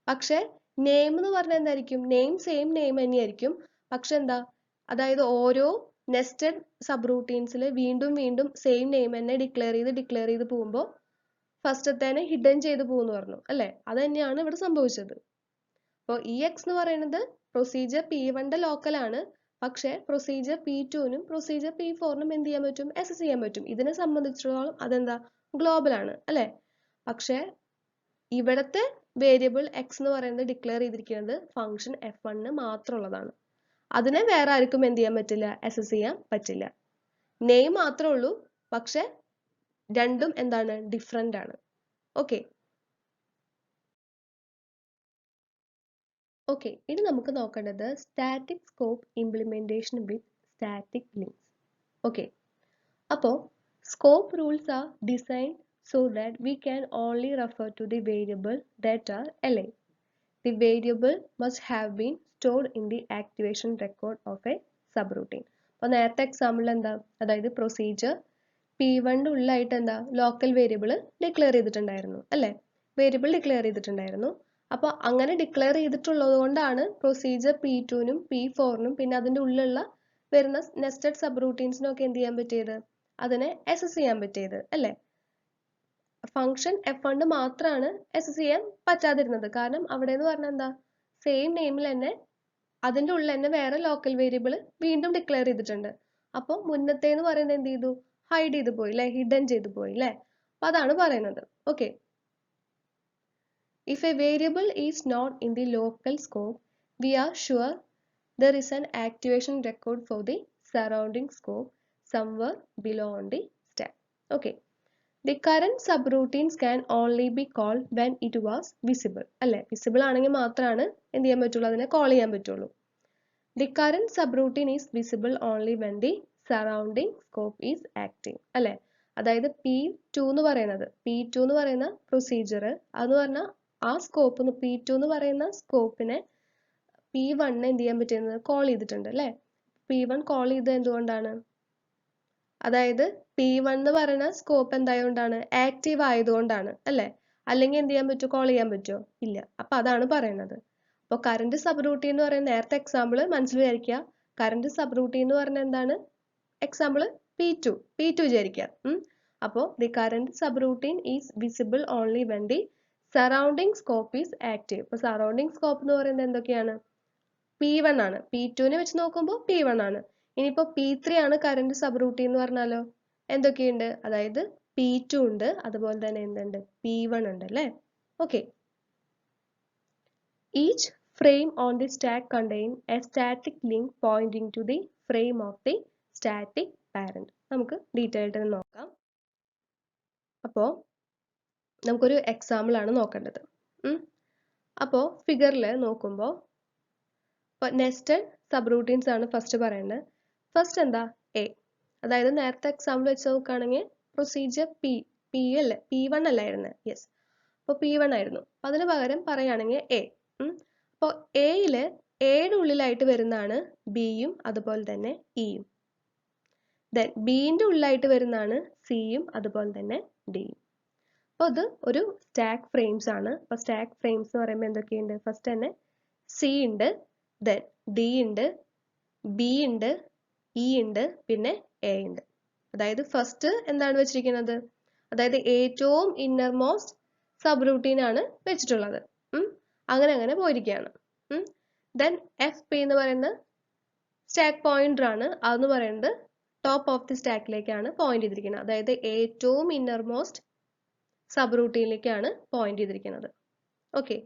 S1: പക്ഷെ നെയിം എന്ന് പറഞ്ഞാൽ എന്തായിരിക്കും, നെയിം സെയിം നെയിം തന്നെയായിരിക്കും. പക്ഷെ എന്താ, അതായത് ഓരോ നെസ്റ്റഡ് സബ് റൂട്ടീൻസിൽ വീണ്ടും വീണ്ടും സെയിം നെയിം തന്നെ ഡിക്ലെയർ ചെയ്ത് പോകുമ്പോൾ ഫസ്റ്റത്തേനെ ഹിഡൻ ചെയ്ത് പോകുന്നു പറഞ്ഞു അല്ലേ. അത് തന്നെയാണ് ഇവിടെ സംഭവിച്ചത്. അപ്പോൾ EX എന്ന് പറയുന്നത് പ്രൊസീജിയർ P1ന്റെ ലോക്കലാണ്. പക്ഷെ പ്രൊസീജിയർ P2നും പ്രൊസീജിയർ P4നും എന്ത് ചെയ്യാൻ പറ്റും, അക്സസ് ചെയ്യാൻ പറ്റും. ഇതിനെ സംബന്ധിച്ചിടത്തോളം അതെന്താ, ഗ്ലോബൽ ആണ് അല്ലേ. പക്ഷെ ഇവിടത്തെ വേരിയബിൾ എക്സ് എന്ന് പറയുന്നത് ഡിക്ലെയർ ചെയ്തിരിക്കുന്നത് ഫംഗ്ഷൻ F1 മാത്രമുള്ളതാണ്. അതിനെ വേറെ ആർക്കും എന്ത് ചെയ്യാൻ പറ്റില്ല, അക്സസ് ചെയ്യാൻ പറ്റില്ല. നെയിം മാത്രമേ ഉള്ളൂ, പക്ഷെ രണ്ടും എന്താണ്, ഡിഫറെന്റ് ആണ്. ഓക്കെ ഓക്കെ ഇനി നമുക്ക് നോക്കേണ്ടത് സ്റ്റാറ്റിക് സ്കോപ്പ് ഇംപ്ലിമെന്റേഷൻ വിത്ത് സ്റ്റാറ്റിക് ലിങ്ക്സ്. ഓക്കെ അപ്പോൾ scope rules are designed so that we can only refer to the variable that are alive. The variable must have been stored in the activation record of a subroutine. അപ്പോൾ നേരത്തെ example എന്താ, അതായത് procedure P1 ഉള്ളായിട്ട് എന്താ local variable declare ചെയ്തിട്ടുണ്ടായിരുന്നു അല്ലേ, variable declare ചെയ്തിട്ടുണ്ടായിരുന്നു. അപ്പോൾ അങ്ങനെ ഡിക്ലെയർ ചെയ്തിട്ടുള്ളത് കൊണ്ടാണ് പ്രൊസീജിയർ P2നും P4നും പിന്നെ അതിൻ്റെ ഉള്ളിലുള്ള വരുന്ന നെസ്റ്റഡ് സബ് റൂട്ടീൻസിനും ഒക്കെ എന്ത് ചെയ്യാൻ പറ്റിയത്, അതിനെ അക്സസ് ചെയ്യാൻ പറ്റിയത് അല്ലേ. ഫംഗ്ഷൻ F1 മാത്രമാണ് അക്സസ് ചെയ്യാൻ പറ്റാതിരുന്നത്. കാരണം അവിടെ എന്ന് പറഞ്ഞാൽ എന്താ, സെയിം നെയിമിൽ തന്നെ അതിൻ്റെ ഉള്ളിൽ തന്നെ വേറെ ലോക്കൽ വേരിയബിൾ വീണ്ടും ഡിക്ലെയർ ചെയ്തിട്ടുണ്ട്. അപ്പോൾ മുന്നത്തെ എന്ന് പറയുന്നത് എന്ത് ചെയ്തു, ഹൈഡ് ചെയ്ത് പോയി അല്ലേ, ഹിഡൻ ചെയ്ത് പോയി അല്ലേ. അപ്പൊ അതാണ് പറയുന്നത്. Okay if a variable is not in the local scope, we are sure there is an activation record for the surrounding scope somewhere below on the stack. Okay. The current subroutines can only be called when it was visible. അല്ലേ, visible ആണെങ്കിൽ മാത്രമാണ് എന്ത് ചെയ്യാൻ പറ്റുള്ളൂ, അതിനെ call ചെയ്യാൻ പറ്റുള്ളൂ. The current subroutine is visible only when the surrounding scope is active. അല്ലേ, അതായത് P2 എന്ന് പറയുന്ന പ്രൊസീജിയർ അതെന്ന് പറഞ്ഞാൽ ആ സ്കോപ്പ് P2 എന്ന് പറയുന്ന സ്കോപ്പിനെ P1 എന്ത് ചെയ്യാൻ പറ്റുന്നത്, കോൾ ചെയ്തിട്ടുണ്ട് അല്ലേ. P1 കോൾ ചെയ്തത് എന്തുകൊണ്ടാണ്, അതായത് P1 എന്ന് പറയുന്ന സ്കോപ്പ് എന്തായതുകൊണ്ടാണ്, ആക്റ്റീവ് ആയതുകൊണ്ടാണ് അല്ലേ. അല്ലെങ്കിൽ എന്ത് ചെയ്യാൻ പറ്റുമോ, കോൾ ചെയ്യാൻ പറ്റുമോ, ഇല്ല. അപ്പൊ അതാണ് പറയുന്നത്. അപ്പോൾ കറന്റ് സബ് റൂട്ടീൻ എന്ന് പറയുന്ന നേരത്തെ എക്സാമ്പിൾ മനസ്സിൽ വിചാരിക്കുക. കറന്റ് സബ് റൂട്ടീൻ എന്ന് പറഞ്ഞാൽ എന്താണ്, എക്സാമ്പിൾ P2 വിചാരിക്കുക. അപ്പോൾ the current sub routine is visible only when the surrounding scope is active. ഇപ്പൊ സറൗണ്ടിങ് സ്കോപ്പ് എന്ന് പറയുന്നത് എന്തൊക്കെയാണ്, P1 ആണ്. P2നെ വെച്ച് നോക്കുമ്പോൾ P1 ആണ്. ഇനിയിപ്പോ P3 ആണ് കറന്റ് സബ് റൂട്ടീൻ എന്ന് പറഞ്ഞാലോ എന്തൊക്കെയുണ്ട്, അതായത് P2 ഉണ്ട്, അതുപോലെ തന്നെ എന്തുണ്ട്, P1 ഉണ്ട് അല്ലേ. Okay each frame on the stack contain a static link pointing to the frame of the static parent. നമുക്ക് ഡീറ്റെയിൽഡ് നോക്കാം. അപ്പോൾ നമുക്കൊരു എക്സാമ്പിൾ ആണ് നോക്കേണ്ടത്. അപ്പോൾ ഫിഗറിൽ നോക്കുമ്പോൾ നെസ്റ്റഡ് സബ് റൂട്ടീൻസ് ആണ് ഫസ്റ്റ് പറയുന്നത്. ഫസ്റ്റ് എന്താ, എ. അതായത് നേരത്തെ എക്സാമ്പിൾ വെച്ച് നോക്കുകയാണെങ്കിൽ പ്രൊസീജിയർ അല്ലേ, P1 അല്ലായിരുന്നു, യെസ്. അപ്പോൾ P1 ആയിരുന്നു. അതിന് പകരം പറയുകയാണെങ്കിൽ എ. അപ്പോൾ എയുടെ ഉള്ളിലായിട്ട് വരുന്നതാണ് ബിയും അതുപോലെ തന്നെ ഇയും. ദെൻ ബിന്റെ ഉള്ളിലായിട്ട് വരുന്നതാണ് സിയും അതുപോലെ തന്നെ ഡിയും. അപ്പോൾ അത് ഒരു സ്റ്റാക്ക് ഫ്രെയിംസ് ആണ്. അപ്പോൾ സ്റ്റാക്ക് ഫ്രെയിംസ് എന്ന് പറയുമ്പോൾ എന്തൊക്കെയുണ്ട്, ഫസ്റ്റ് തന്നെ സി ഉണ്ട്, ദെൻ ഡി ഉണ്ട്, ബി ഉണ്ട്, ഇ ഉണ്ട്, പിന്നെ എ ഉണ്ട്. അതായത് ഫസ്റ്റ് എന്താണ് വെച്ചിരിക്കുന്നത്, അതായത് ഏറ്റവും ഇന്നർ മോസ്റ്റ് സബ് റൂട്ടീൻ ആണ് വെച്ചിട്ടുള്ളത്. അങ്ങനെ പോയിരിക്കുകയാണ്. ദെൻ FP എന്ന് പറയുന്ന സ്റ്റാക്ക് പോയിന്റർ ആണ്. അതെന്ന് പറയുന്നത് ടോപ്പ് ഓഫ് ദി സ്റ്റാക്കിലേക്കാണ് പോയിന്റ് ചെയ്തിരിക്കുന്നത്. അതായത് ഏറ്റവും ഇന്നർ മോസ്റ്റ് സബ് റൂട്ടീനിലേക്കാണ് പോയിന്റ് ചെയ്തിരിക്കുന്നത്. ഓക്കെ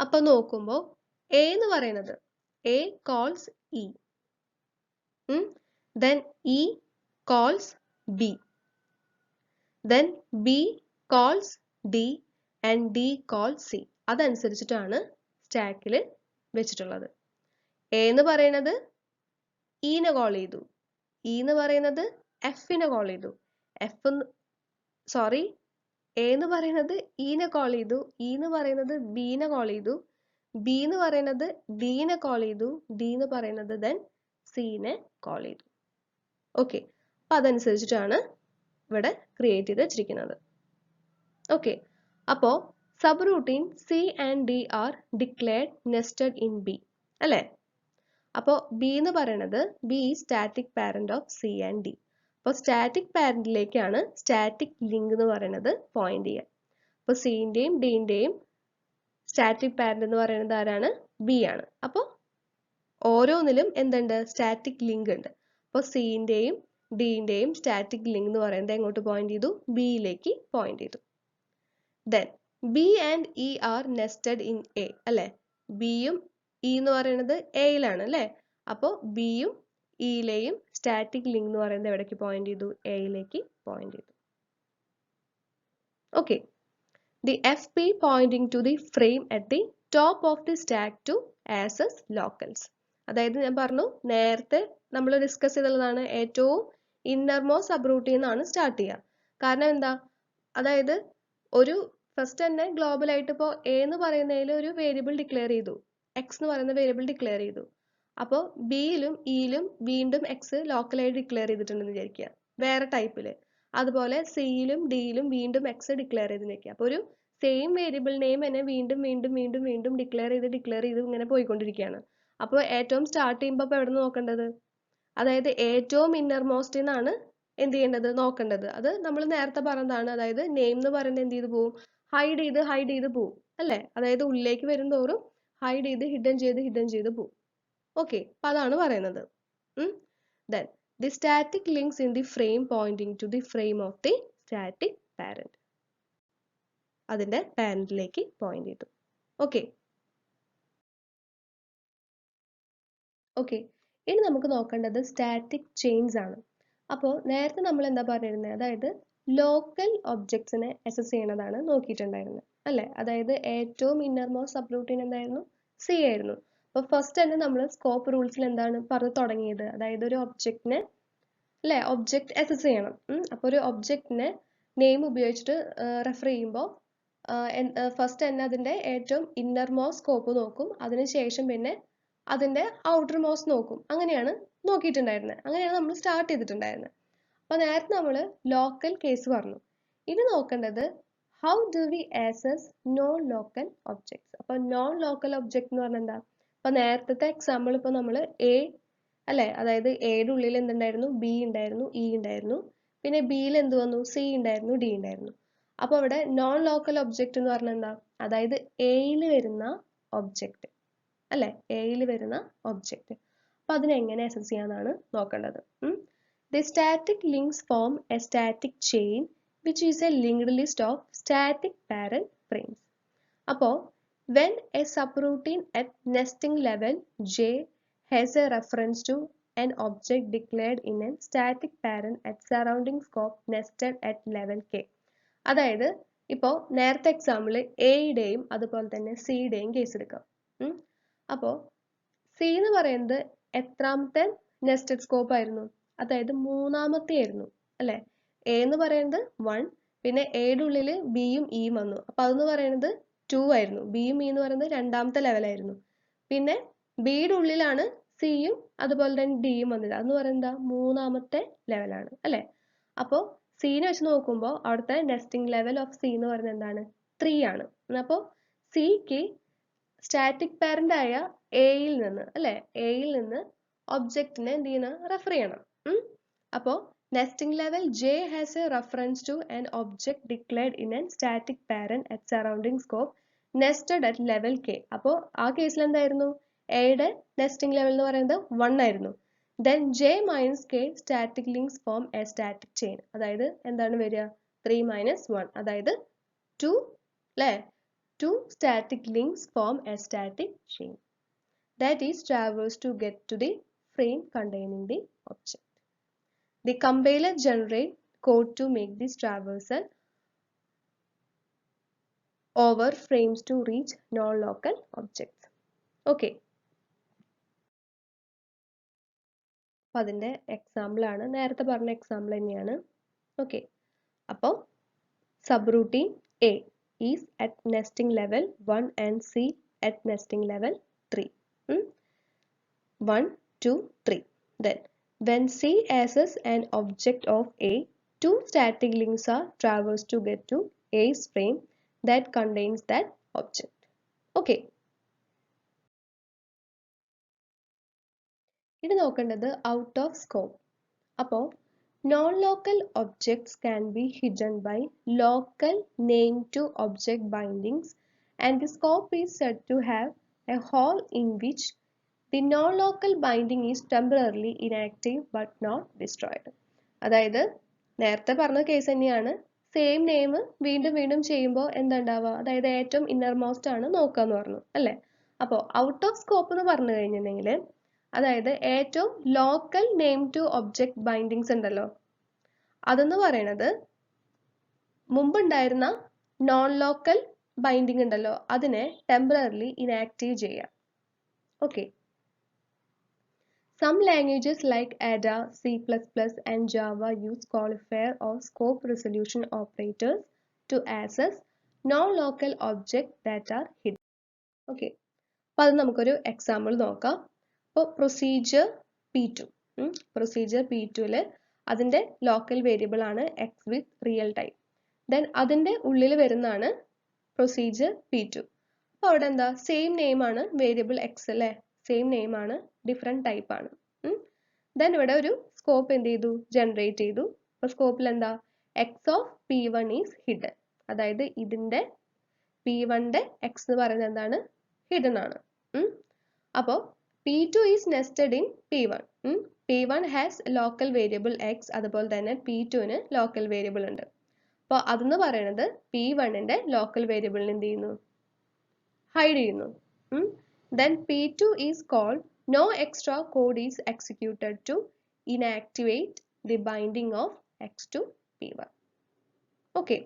S1: അപ്പൊ നോക്കുമ്പോൾ എ എന്ന് പറയുന്നത് A calls E, then E calls B, then B calls D and D calls C. അതനുസരിച്ചിട്ടാണ് സ്റ്റാക്കിൽ വെച്ചിട്ടുള്ളത്. എ എന്ന് പറയുന്നത് ഇനെ കോൾ ചെയ്തു, ഇ എന്ന് പറയുന്നത് എഫിനെ കോൾ ചെയ്തു, എ എന്ന് പറയുന്നത് ഇനെ കോൾ ചെയ്തു, ഇ എന്ന് പറയുന്നത് ബിനെ കോൾ ചെയ്തു, ബി എന്ന് പറയുന്നത് ഡിനെ കോൾ ചെയ്തു, ഡി എന്ന് പറയുന്നത് ദെൻ സിനെ കോൾ ചെയ്തു. ഓക്കെ, അപ്പൊ അതനുസരിച്ചിട്ടാണ് ഇവിടെ ക്രിയേറ്റ് ചെയ്ത് വെച്ചിരിക്കുന്നത്. ഓക്കെ, അപ്പോ subroutine C and D are declared nested in B അല്ലേ? അപ്പോൾ ബി എന്ന് പറയുന്നത് B static parent of C and D. അപ്പോൾ സ്റ്റാറ്റിക് പാരന്റിലേക്കാണ് സ്റ്റാറ്റിക് ലിങ്ക് എന്ന് പറയുന്നത് പോയിന്റ് ചെയ്യുക. അപ്പോൾ സിന്റെയും ഡിന്റെയും സ്റ്റാറ്റിക് പാരന്റ് എന്ന് പറയുന്നത് ആരാണ്? ബി ആണ്. അപ്പോൾ ഓരോന്നിലും എന്തുണ്ട്? സ്റ്റാറ്റിക് ലിങ്ക് ഉണ്ട്. അപ്പോൾ സിന്റെയും ഡിന്റെയും സ്റ്റാറ്റിക് ലിങ്ക് എന്ന് പറയുന്നത് എങ്ങോട്ട് പോയിന്റ് ചെയ്തു? ബിയിലേക്ക് പോയിന്റ് ചെയ്തു. Then B and E are nested in A അല്ലെ? ബിയും ഇ എന്ന് പറയുന്നത് എയിലാണ് അല്ലെ? അപ്പോൾ ബിയും ഇയിലെയും സ്റ്റാറ്റിക് ലിങ്ക് എന്ന് പറയുന്നത് എവിടേക്ക് പോയിന്റ് ചെയ്തു? എയിലേക്ക് പോയിന്റ് ചെയ്തു. Okay, the FP pointing to the frame at the top of the stack to access locals. അതായത് ഞാൻ പറഞ്ഞു നേരത്തെ നമ്മൾ ഡിസ്കസ് ചെയ്തുള്ളതാണ്, ഏറ്റവും ഇന്നർമോസ്റ്റ് സബ് റൂട്ടീൻ എന്നാണ് സ്റ്റാർട്ട് ചെയ്യുക. കാരണം എന്താ? അതായത് ഒരു ഫസ്റ്റ് തന്നെ ഗ്ലോബൽ ആയിട്ട് ഇപ്പോൾ എ എന്ന് പറയുന്നതിൽ ഒരു വേരിയബിൾ ഡിക്ലെയർ ചെയ്തു, എക്സ് എന്ന് പറയുന്ന വേരിയബിൾ ഡിക്ലെയർ ചെയ്തു. അപ്പോൾ ബിയിലും ഇയിലും വീണ്ടും എക്സ് ലോക്കലായിട്ട് ഡിക്ലെയർ ചെയ്തിട്ടുണ്ടെന്ന് വിചാരിക്കുക വേറെ ടൈപ്പിൽ. അതുപോലെ സിയിലും ഡിയിലും വീണ്ടും എക്സ് ഡിക്ലെയർ ചെയ്ത് വെക്കുക. അപ്പോൾ ഒരു സെയിം വേരിയബിൾ നെയിം തന്നെ വീണ്ടും വീണ്ടും വീണ്ടും വീണ്ടും ഡിക്ലെയർ ചെയ്ത് ഇങ്ങനെ പോയിക്കൊണ്ടിരിക്കുകയാണ്. അപ്പോൾ ഏറ്റവും സ്റ്റാർട്ട് ചെയ്യുമ്പോൾ അപ്പോൾ എവിടെ നിന്ന് നോക്കേണ്ടത്? അതായത് ഏറ്റവും ഇന്നർമോസ്റ്റ് എന്നാണ് എന്ത് ചെയ്യേണ്ടത്? നോക്കേണ്ടത്. അത് നമ്മൾ നേരത്തെ പറഞ്ഞതാണ്. അതായത് നെയിം എന്ന് പറയുന്നത് എന്ത് ചെയ്ത് പോവും? ഹൈഡ് ചെയ്ത് പോവും അല്ലേ? അതായത് ഉള്ളിലേക്ക് വരും തോറും ഹൈഡ് ചെയ്ത് ഹിഡൻ ചെയ്ത് പോവും. ഓക്കെ, അപ്പൊ അതാണ് പറയുന്നത്. Then the static links in the frame pointing to the frame of the static parent. അതിന്റെ പാരന്റിലേക്ക് പോയിന്റ് ചെയ്തു. ഓക്കെ ഓക്കെ, ഇനി നമുക്ക് നോക്കേണ്ടത് സ്റ്റാറ്റിക് ചെയിൻസ് ആണ്. അപ്പോൾ നേരത്തെ നമ്മൾ എന്താ പറഞ്ഞിരുന്നത്? അതായത് ലോക്കൽ ഒബ്ജക്ട്സിനെ അസസ് ചെയ്യണതാണ് നോക്കിയിട്ടുണ്ടായിരുന്നത് അല്ലെ? അതായത് ഏറ്റവും ഇന്നർമോസ്റ്റ് സബ് റൂട്ടീൻ എന്തായിരുന്നു? സി ആയിരുന്നു. അപ്പോൾ ഫസ്റ്റ് തന്നെ നമ്മൾ സ്കോപ്പ് റൂൾസിൽ എന്താണ് പറഞ്ഞു തുടങ്ങിയത്? അതായത് ഒരു ഒബ്ജക്റ്റിനെ അല്ലെ ഒബ്ജക്റ്റ് അസസ് ചെയ്യണം. അപ്പോൾ ഒരു ഒബ്ജക്റ്റിനെ നെയിം ഉപയോഗിച്ചിട്ട് റെഫർ ചെയ്യുമ്പോൾ ഫസ്റ്റ് തന്നെ അതിന്റെ ഏറ്റവും ഇന്നർമോസ്റ്റ് സ്കോപ്പ് നോക്കും, അതിനുശേഷം പിന്നെ അതിന്റെ ഔട്ടർ മോസ്റ്റ് നോക്കും. അങ്ങനെയാണ് നോക്കിയിട്ടുണ്ടായിരുന്നത്, അങ്ങനെയാണ് നമ്മൾ സ്റ്റാർട്ട് ചെയ്തിട്ടുണ്ടായിരുന്നത്. അപ്പൊ നേരത്തെ നമ്മൾ ലോക്കൽ കേസ് പറഞ്ഞു. ഇനി നോക്കേണ്ടത് how do we access non local objects. അപ്പൊ നോൺ ലോക്കൽ ഒബ്ജക്ട് എന്ന് പറഞ്ഞാൽ എന്താ? അപ്പൊ നേരത്തെ എക്സാമ്പിൾ ഇപ്പൊ നമ്മൾ എ അല്ലെ, അതായത് എയുടെ ഉള്ളിൽ എന്തുണ്ടായിരുന്നു? ബി ഉണ്ടായിരുന്നു, ഇ ഉണ്ടായിരുന്നു. പിന്നെ ബിയിൽ എന്ത് വന്നു? സി ഉണ്ടായിരുന്നു, ഡി ഉണ്ടായിരുന്നു. അപ്പൊ അവിടെ നോൺ ലോക്കൽ ഒബ്ജക്റ്റ് എന്ന് പറഞ്ഞാൽ എന്താ? അതായത് എയിൽ വരുന്ന ഒബ്ജക്റ്റ് അല്ലെ? എയിൽ വരുന്ന ഒബ്ജക്റ്റ്. അപ്പൊ അതിനെങ്ങനെ അസസ് ചെയ്യാന്നാണ് നോക്കേണ്ടത്. The static links form a static chain which is a linked list of static parent frames. അപ്പോൾ when a subroutine at nesting level J has a reference to an object declared in a static parent at surrounding scope nested at level K. അതായത് ഇപ്പോൾ നേരത്തെ example എയുടെയും അതുപോലെ തന്നെ സിയുടെയും case എടുക്കാം. അപ്പോൾ C എന്ന് പറയുന്നത് എത്രാമത്തെ നെസ്റ്റഡ് സ്കോപ്പ് ആയിരുന്നു? അതായത് മൂന്നാമത്തെ ആയിരുന്നു അല്ലെ? എ എന്ന് പറയുന്നത് 1, പിന്നെ എയുടെ ഉള്ളിൽ ബിയും ഇയും വന്നു. അപ്പൊ അതെന്ന് പറയുന്നത് 2 ആയിരുന്നു. ബിയും ഇ എന്ന് പറയുന്നത് രണ്ടാമത്തെ ലെവലായിരുന്നു. പിന്നെ ബിയുടെ ഉള്ളിലാണ് സിയും അതുപോലെ തന്നെ ഡിയും വന്നത്. അതെന്ന് പറയുന്നത് മൂന്നാമത്തെ ലെവലാണ് അല്ലെ? അപ്പോൾ സിനെ വെച്ച് നോക്കുമ്പോൾ അവിടുത്തെ നെസ്റ്റിംഗ് ലെവൽ ഓഫ് സി എന്ന് പറയുന്നത് എന്താണ്? 3 ആണ്. അപ്പോൾ സിക്ക് സ്റ്റാറ്റിക് പാരന്റ് ആയ എയിൽ നിന്ന് അല്ലെ? എയിൽ നിന്ന് ഒബ്ജക്റ്റിനെ എന്ത് ചെയ്യണം? റെഫർ ചെയ്യണം. അപ്പോൾ nesting level J has a reference to an object declared in a static parent at surrounding scope nested at level K. അപ്പോൾ ആ കേസിൽ എന്തായിരുന്നു? എയുടെ നെസ്റ്റിംഗ് ലെവൽ എന്ന് പറയുന്നത് 1 ആയിരുന്നു. Then J minus K static links form a static chain. അതായത് എന്താണ് വരിക? 3 minus 1, അതായത് 2 അല്ലേ? 2 static links form a static chain that is traversed to get to the frame containing the object. The compiler generates code to make this traversal over frames to reach non-local objects. Okay. അപ്പോൾ അതിൻ്റെ example ആണ്, നേരത്തെ പറഞ്ഞ example തന്നെയാണ്. Okay, അപ്പോൾ sub routine A is at nesting level 1 and C at nesting level 3. 1, 2, 3. Then, when C access an object of A, two static links are traversed to get to A's frame that contains that object. Okay. ഇനി നോക്കേണ്ടത് out of scope. അപ്പോൾ non-local objects can be hidden by local name to object bindings, and the scope is said to have a hole in which the non-local binding is temporarily inactive but not destroyed. അതായത് നേരത്തെ പറഞ്ഞ case തന്നെയാണ്. Same name വീണ്ടും വീണ്ടും ചെയ്യുമ്പോൾ എന്താ ഉണ്ടാവുക? അതായത് ഏറ്റവും ഇന്നർമോസ്റ്റ് ആണ് നോക്കുക എന്ന് പറഞ്ഞു അല്ലേ? അപ്പോൾ ഔട്ട് ഓഫ് സ്കോപ്പ് എന്ന് പറഞ്ഞു കഴിഞ്ഞിട്ടുണ്ടെങ്കിൽ അതായത് ഏറ്റവും local name to object bindings ഉണ്ടല്ലോ, അതെന്ന് പറയണത് മുമ്പുണ്ടായിരുന്ന നോൺ ലോക്കൽ ബൈൻഡിങ് ഉണ്ടല്ലോ അതിനെ ടെമ്പററിലി ഇനാക്റ്റീവ് ചെയ്യാം. Okay. Some languages like Ada, C++, and Java use qualifier or scope resolution operators to access non-local objects that are hidden. Okay. അപ്പോൾ അത് നമുക്കൊരു എക്സാമ്പിൾ നോക്കാം. അപ്പോൾ പ്രൊസീജിയർ P2. പ്രൊസീജിയർ P2ൽ അതിൻ്റെ local variable ആണ് എക്സ് വിത്ത് real time. Then അതിൻ്റെ ഉള്ളിൽ വരുന്നതാണ് പ്രൊസീജിയർ P2. അപ്പോൾ അവിടെ എന്താ സെയിം നെയിം ആണ് വേരിയബിൾ എക്സ് അല്ലേ, സെയിം നെയിം ആണ്, ഡിഫറെൻറ്റ് ടൈപ്പ് ആണ്. ദെൻ ഇവിടെ ഒരു സ്കോപ്പ് എന്ത് ചെയ്തു, ജനറേറ്റ് ചെയ്തു. അപ്പോൾ സ്കോപ്പിൽ എന്താ X of P1 is hidden, അതായത് ഇതിൻ്റെ P1ൻ്റെ എക്സ് എന്ന് പറയുന്നത് എന്താണ്, ഹിഡൻ ആണ്. അപ്പോൾ P2 is nested in P1. P1 has local variable X, അതുപോലെ തന്നെ P2ന് ലോക്കൽ വേരിയബിൾ ഉണ്ട്. അപ്പോൾ അതെന്ന് പറയുന്നത് P1ൻ്റെ ലോക്കൽ വേരിയബിളിന് എന്ത് ചെയ്യുന്നു, ഹൈഡ് ചെയ്യുന്നു. Then P2 is called no extra code is executed to inactivate the binding of X to P1. Okay.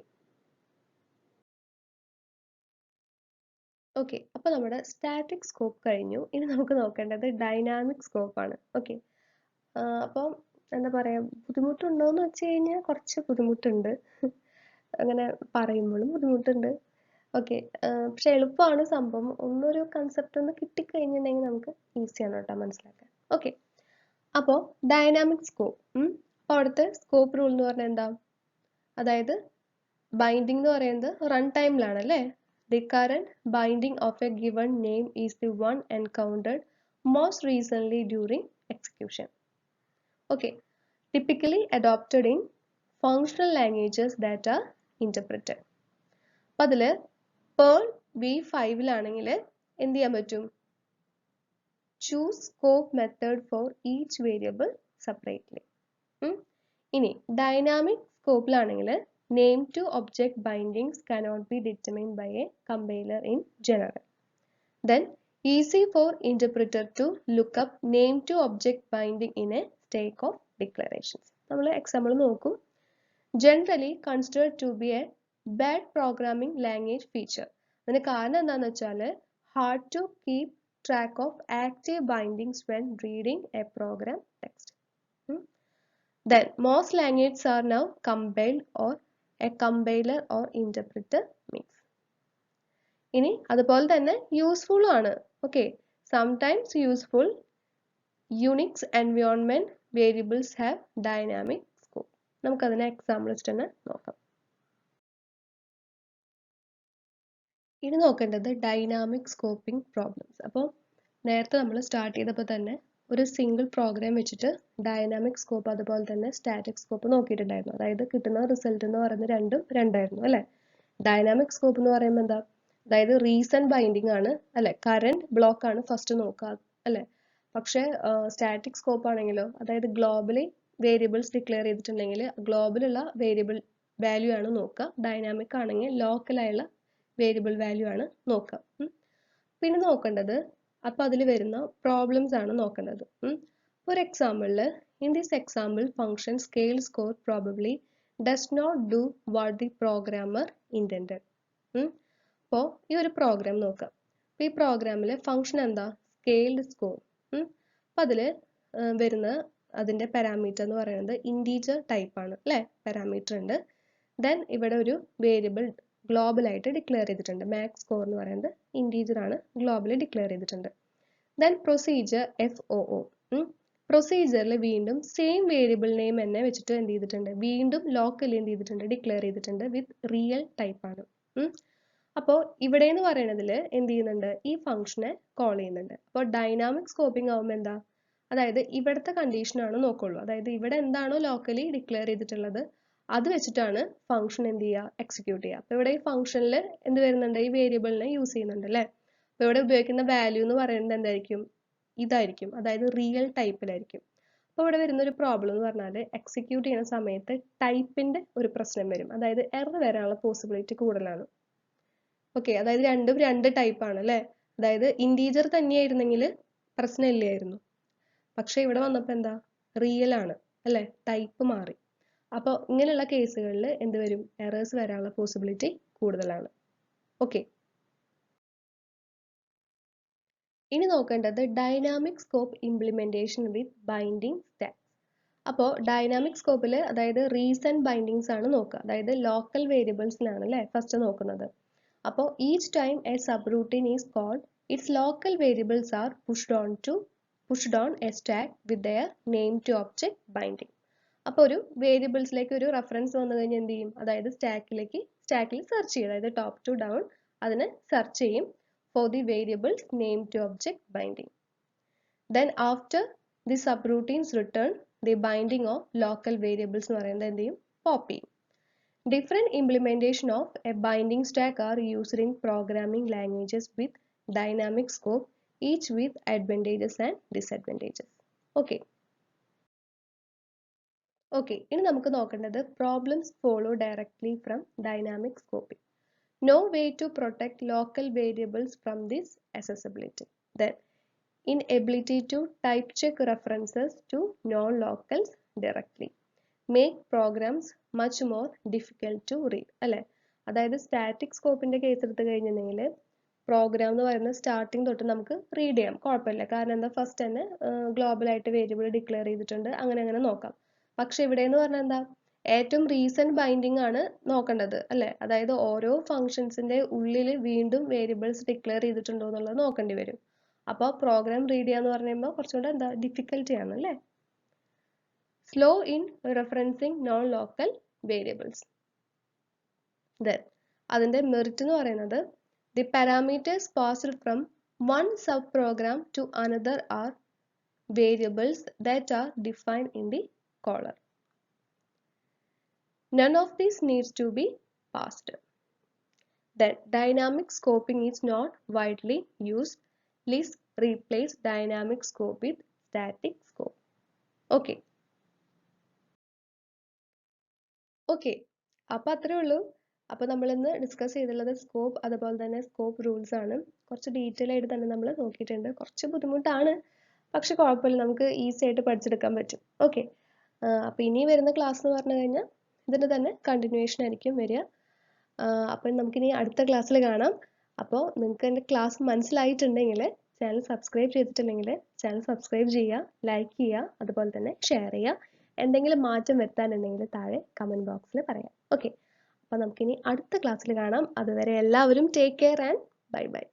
S1: Okay, അപ്പോൾ നമ്മുടെ സ്റ്റാറ്റിക് സ്കോപ്പ് കഴിഞ്ഞു. ഇനി നമുക്ക് നോക്കേണ്ടത് ഡൈനാമിക് സ്കോപ്പ് ആണ്. ഓക്കെ, അപ്പോൾ എന്താ പറയുക, ബുദ്ധിമുട്ടുണ്ടോ എന്ന് വെച്ച് കഴിഞ്ഞാൽ കുറച്ച് ബുദ്ധിമുട്ടുണ്ട്, അങ്ങനെ പറയുമ്പോഴും ബുദ്ധിമുട്ടുണ്ട്. ഓക്കെ, പക്ഷെ എളുപ്പമാണ് സംഭവം. ഒന്നൊരു കൺസെപ്റ്റ് ഒന്ന് കിട്ടിക്കഴിഞ്ഞിട്ടുണ്ടെങ്കിൽ നമുക്ക് ഈസിയാണ് കേട്ടോ മനസ്സിലാക്കാൻ. ഓക്കെ, അപ്പോൾ ഡൈനാമിക് സ്കോപ്പ്. അപ്പോൾ അവിടുത്തെ സ്കോപ്പ് റൂൾ എന്ന് പറഞ്ഞാൽ എന്താ, അതായത് ബൈൻഡിങ് എന്ന് പറയുന്നത് റൺ ടൈമിലാണ് അല്ലേ. The current binding of a given name is the one encountered most recently during execution. Okay, typically adopted in functional languages that are interpreted. അപ്പം അതിൽ പേൾ V5-ലാണെങ്കിൽ എന്ത് ചെയ്യാൻ പറ്റും, choose scope method for each variable separately. ഇനി dynamic സ്കോപ്പിലാണെങ്കിൽ name to object bindings cannot be determined by a compiler in general. Then easy for interpreter to look up name to object binding in a stack of declarations. നമ്മൾ example നോക്കും. Generally considered to be a bad programming language feature. അതിന് കാരണം എന്താണെന്ന് വെച്ചാൽ hard to keep track of active bindings when reading a program text. Then most languages are now compiled or a compiler or interpreter mix. ഇനി അതുപോലെ തന്നെ useful ആണ്. Okay, sometimes useful Unix environment variables have dynamic scope. നമുക്കതിനെ examples തന്നെ നോക്കാം. ഇനി നോക്കേണ്ടത് dynamic scoping problems. അപ്പോൾ നേരത്തെ നമ്മൾ സ്റ്റാർട്ട് ചെയ്തപ്പോൾ തന്നെ ഒരു സിംഗിൾ പ്രോഗ്രാം വെച്ചിട്ട് ഡൈനാമിക് സ്കോപ്പ് അതുപോലെ തന്നെ സ്റ്റാറ്റിക് സ്കോപ്പ് നോക്കിയിട്ടുണ്ടായിരുന്നു. അതായത് കിട്ടുന്ന റിസൾട്ട് എന്ന് പറയുന്നത് രണ്ടും രണ്ടായിരുന്നു അല്ലേ. ഡൈനാമിക് സ്കോപ്പ് എന്ന് പറയുമ്പോൾ എന്താ, അതായത് റീസെന്റ് ബൈൻഡിങ് ആണ് അല്ലെ, കറന്റ് ബ്ലോക്ക് ആണ് ഫസ്റ്റ് നോക്കുക അല്ലെ. പക്ഷേ സ്റ്റാറ്റിക് സ്കോപ്പ് ആണെങ്കിലോ, അതായത് ഗ്ലോബലി വേരിയബിൾസ് ഡിക്ലെയർ ചെയ്തിട്ടുണ്ടെങ്കിൽ ഗ്ലോബലുള്ള വേരിയബിൾ വാല്യൂ ആണ് നോക്കുക. ഡൈനാമിക് ആണെങ്കിൽ ലോക്കലായുള്ള വേരിയബിൾ വാല്യൂ ആണ് നോക്കുക. പിന്നെ നോക്കേണ്ടത് അപ്പോൾ അതിൽ വരുന്ന പ്രോബ്ലംസ് ആണ് നോക്കേണ്ടത്. ഫോർ എക്സാമ്പിളിൽ in this example function scale score probably does not do what the programmer intended. അപ്പോൾ ഈ ഒരു പ്രോഗ്രാം നോക്കാം. അപ്പോൾ ഈ പ്രോഗ്രാമിലെ ഫംഗ്ഷൻ എന്താ, സ്കെയിൽഡ് സ്കോർ. അപ്പോൾ അതിൽ വരുന്ന അതിൻ്റെ പാരാമീറ്റർ എന്ന് പറയുന്നത് ഇൻറ്റീജർ ടൈപ്പ് ആണ് അല്ലേ, പാരാമീറ്റർ ഉണ്ട്. ദെൻ ഇവിടെ ഒരു വേരിയബിൾ ഗ്ലോബൽ ആയിട്ട് ഡിക്ലെയർ ചെയ്തിട്ടുണ്ട്. മാക്സ് സ്കോർ എന്ന് പറയുന്നത് ഇൻറ്റീജർ ആണ്, ഗ്ലോബലി ഡിക്ലെയർ ചെയ്തിട്ടുണ്ട്. Then procedure FOO. പ്രൊസീജിയറിൽ വീണ്ടും സെയിം വേരിയബിൾ നെയിം തന്നെ വെച്ചിട്ട് എന്ത് ചെയ്തിട്ടുണ്ട്, വീണ്ടും ലോക്കലി എന്ത് ചെയ്തിട്ടുണ്ട്, ഡിക്ലെയർ ചെയ്തിട്ടുണ്ട് വിത്ത് റിയൽ ടൈപ്പ് ആണ്. അപ്പോൾ ഇവിടെ എന്ന് പറയുന്നതിൽ എന്ത് ചെയ്യുന്നുണ്ട്, ഈ ഫംഗ്ഷനെ കോൾ ചെയ്യുന്നുണ്ട്. അപ്പോൾ ഡൈനാമിക് സ്കോപ്പിംഗ് ആവുമ്പോൾ എന്താ, അതായത് ഇവിടുത്തെ കണ്ടീഷനാണ് നോക്കുള്ളൂ. അതായത് ഇവിടെ എന്താണോ ലോക്കലി ഡിക്ലെയർ ചെയ്തിട്ടുള്ളത് അത് വെച്ചിട്ടാണ് ഫംഗ്ഷൻ എന്ത് ചെയ്യുക, എക്സിക്യൂട്ട് ചെയ്യുക. അപ്പോൾ ഇവിടെ ഈ ഫംഗ്ഷനിൽ എന്ത് വരുന്നുണ്ട്, ഈ വേരിയബിളിനെ യൂസ് ചെയ്യുന്നുണ്ട് അല്ലേ. അപ്പോൾ ഇവിടെ ഉപയോഗിക്കുന്ന വാല്യൂ എന്ന് പറയുന്നത് എന്തായിരിക്കും, ഇതായിരിക്കും, അതായത് റിയൽ ടൈപ്പിലായിരിക്കും. അപ്പോൾ ഇവിടെ വരുന്ന ഒരു പ്രോബ്ലം എന്ന് പറഞ്ഞാൽ എക്സിക്യൂട്ട് ചെയ്യുന്ന സമയത്ത് ടൈപ്പിന്റെ ഒരു പ്രശ്നം വരും. അതായത് എറർ വരാനുള്ള പോസിബിലിറ്റി കൂടുതലാണ്. ഓക്കെ, അതായത് രണ്ടും രണ്ട് ടൈപ്പ് ആണ് അല്ലേ. അതായത് ഇൻറ്റീജർ തന്നെയായിരുന്നെങ്കിൽ പ്രശ്നമില്ലായിരുന്നു. പക്ഷെ ഇവിടെ വന്നപ്പോൾ എന്താ, റിയൽ ആണ് അല്ലേ, ടൈപ്പ് മാറി. അപ്പോൾ ഇങ്ങനെയുള്ള കേസുകളിൽ എന്ത് വരും, എറേഴ്സ് വരാനുള്ള പോസിബിലിറ്റി കൂടുതലാണ്. ഓക്കെ, ഇനി നോക്കേണ്ടത് ഡൈനാമിക് സ്കോപ്പ് ഇംപ്ലിമെന്റേഷൻ വിത്ത് ബൈൻഡിങ് സ്റ്റാക്സ്. അപ്പോൾ ഡൈനാമിക് സ്കോപ്പിൽ അതായത് റീസെന്റ് ബൈൻഡിങ്സ് ആണ് നോക്കുക. അതായത് ലോക്കൽ വേരിയബിൾസിലാണ് അല്ലേ ഫസ്റ്റ് നോക്കുന്നത്. അപ്പോൾ each time a subroutine is called its local variables are pushed on a stack with their name to object binding. അപ്പോൾ ഒരു വേരിയബിൾസിലേക്ക് ഒരു റെഫറൻസ് വന്നു കഴിഞ്ഞാൽ എന്ത് ചെയ്യും, അതായത് സ്റ്റാക്കിൽ സെർച്ച് ചെയ്യും, അതായത് ടോപ്പ് ടു ഡൗൺ അതിന് സെർച്ച് ചെയ്യും for the variables name to object binding. Then after the subroutines return the binding of local variables എന്ന് പറയുന്നത് എന്ത് ചെയ്യും, പോപ്പ് ചെയ്യും. Different implementation of a binding stack are used in programming languages with dynamic scope, each with advantages and disadvantages. Okay. ഇനി നമുക്ക് നോക്കേണ്ടത് problems follow directly from dynamic scoping. No way to protect local variables from this accessibility. Then, inability to type check references to non-locals directly make programs much more difficult to read. അല്ലേ, അതായത് static സ്കോപ്പിന്റെ case എടുത്ത് കഴിഞ്ഞിട്ടുണ്ടെങ്കിൽ programme എന്ന് പറയുന്നത് starting തൊട്ട് നമുക്ക് read ചെയ്യാം, കുഴപ്പമില്ല. കാരണം എന്താ, ഫസ്റ്റ് തന്നെ ഗ്ലോബൽ ആയിട്ട് വേരിയബിൾ ഡിക്ലെയർ ചെയ്തിട്ടുണ്ട്, അങ്ങനെ നോക്കാം. പക്ഷെ ഇവിടെ എന്ന് പറഞ്ഞാൽ എന്താ, ഏറ്റവും റീസെന്റ് ബൈൻഡിങ് ആണ് നോക്കേണ്ടത് അല്ലേ. അതായത് ഓരോ ഫംഗ്ഷൻസിന്റെ ഉള്ളിൽ വീണ്ടും വേരിയബിൾസ് ഡിക്ലെയർ ചെയ്തിട്ടുണ്ടോ എന്നുള്ളത് നോക്കേണ്ടി വരും. അപ്പോൾ പ്രോഗ്രാം റീഡ് ചെയ്യാന്ന് പറയുമ്പോൾ കുറച്ചുകൂടെ എന്താ, ഡിഫിക്കൽട്ടി ആണ് അല്ലേ. Slow in referencing non local variables. Then അതിന്റെ മെറിറ്റ് എന്ന് പറയുന്നത് the parameters passed from one subprogram to another are variables that are defined in the caller. None of these needs to be passed. Then dynamic scoping is not widely used. Please replace dynamic scope with static scope. Okay. അപ്പോൾ അത്രേ ഉള്ളൂ. അപ്പോൾ നമ്മൾ ഇന്ന് discuss ചെയ്തിട്ടുള്ളത് scope അതുപോലെ തന്നെ scope rules ആണ്. കുറച്ച് ഡീറ്റെയിൽ ആയിട്ട് തന്നെ നമ്മൾ നോക്കിയിട്ടുണ്ട്. കുറച്ച് ബുദ്ധിമുട്ടാണ്, പക്ഷെ കുഴപ്പമില്ല, നമുക്ക് ഈസി ആയിട്ട് പഠിച്ചെടുക്കാൻ പറ്റും. ഓക്കെ, അപ്പോൾ ഇനി വരുന്ന ക്ലാസ് എന്ന് പറഞ്ഞു കഴിഞ്ഞാൽ ഇതിൻ്റെ തന്നെ കണ്ടിന്യൂവേഷൻ ആയിരിക്കും വരിക. അപ്പം നമുക്കിനി അടുത്ത ക്ലാസ്സിൽ കാണാം. അപ്പോൾ നിങ്ങൾക്ക് എൻ്റെ ക്ലാസ് മനസ്സിലായിട്ടുണ്ടെങ്കിൽ ചാനൽ സബ്സ്ക്രൈബ് ചെയ്തിട്ടില്ലെങ്കിൽ ചാനൽ സബ്സ്ക്രൈബ് ചെയ്യുക, ലൈക്ക് ചെയ്യുക, അതുപോലെ തന്നെ ഷെയർ ചെയ്യുക. എന്തെങ്കിലും മാറ്റം വരുത്താനുണ്ടെങ്കിൽ താഴെ കമൻറ്റ് ബോക്സിൽ പറയാം. ഓക്കെ, അപ്പോൾ നമുക്കിനി അടുത്ത ക്ലാസ്സിൽ കാണാം. അതുവരെ എല്ലാവരും take care and bye bye.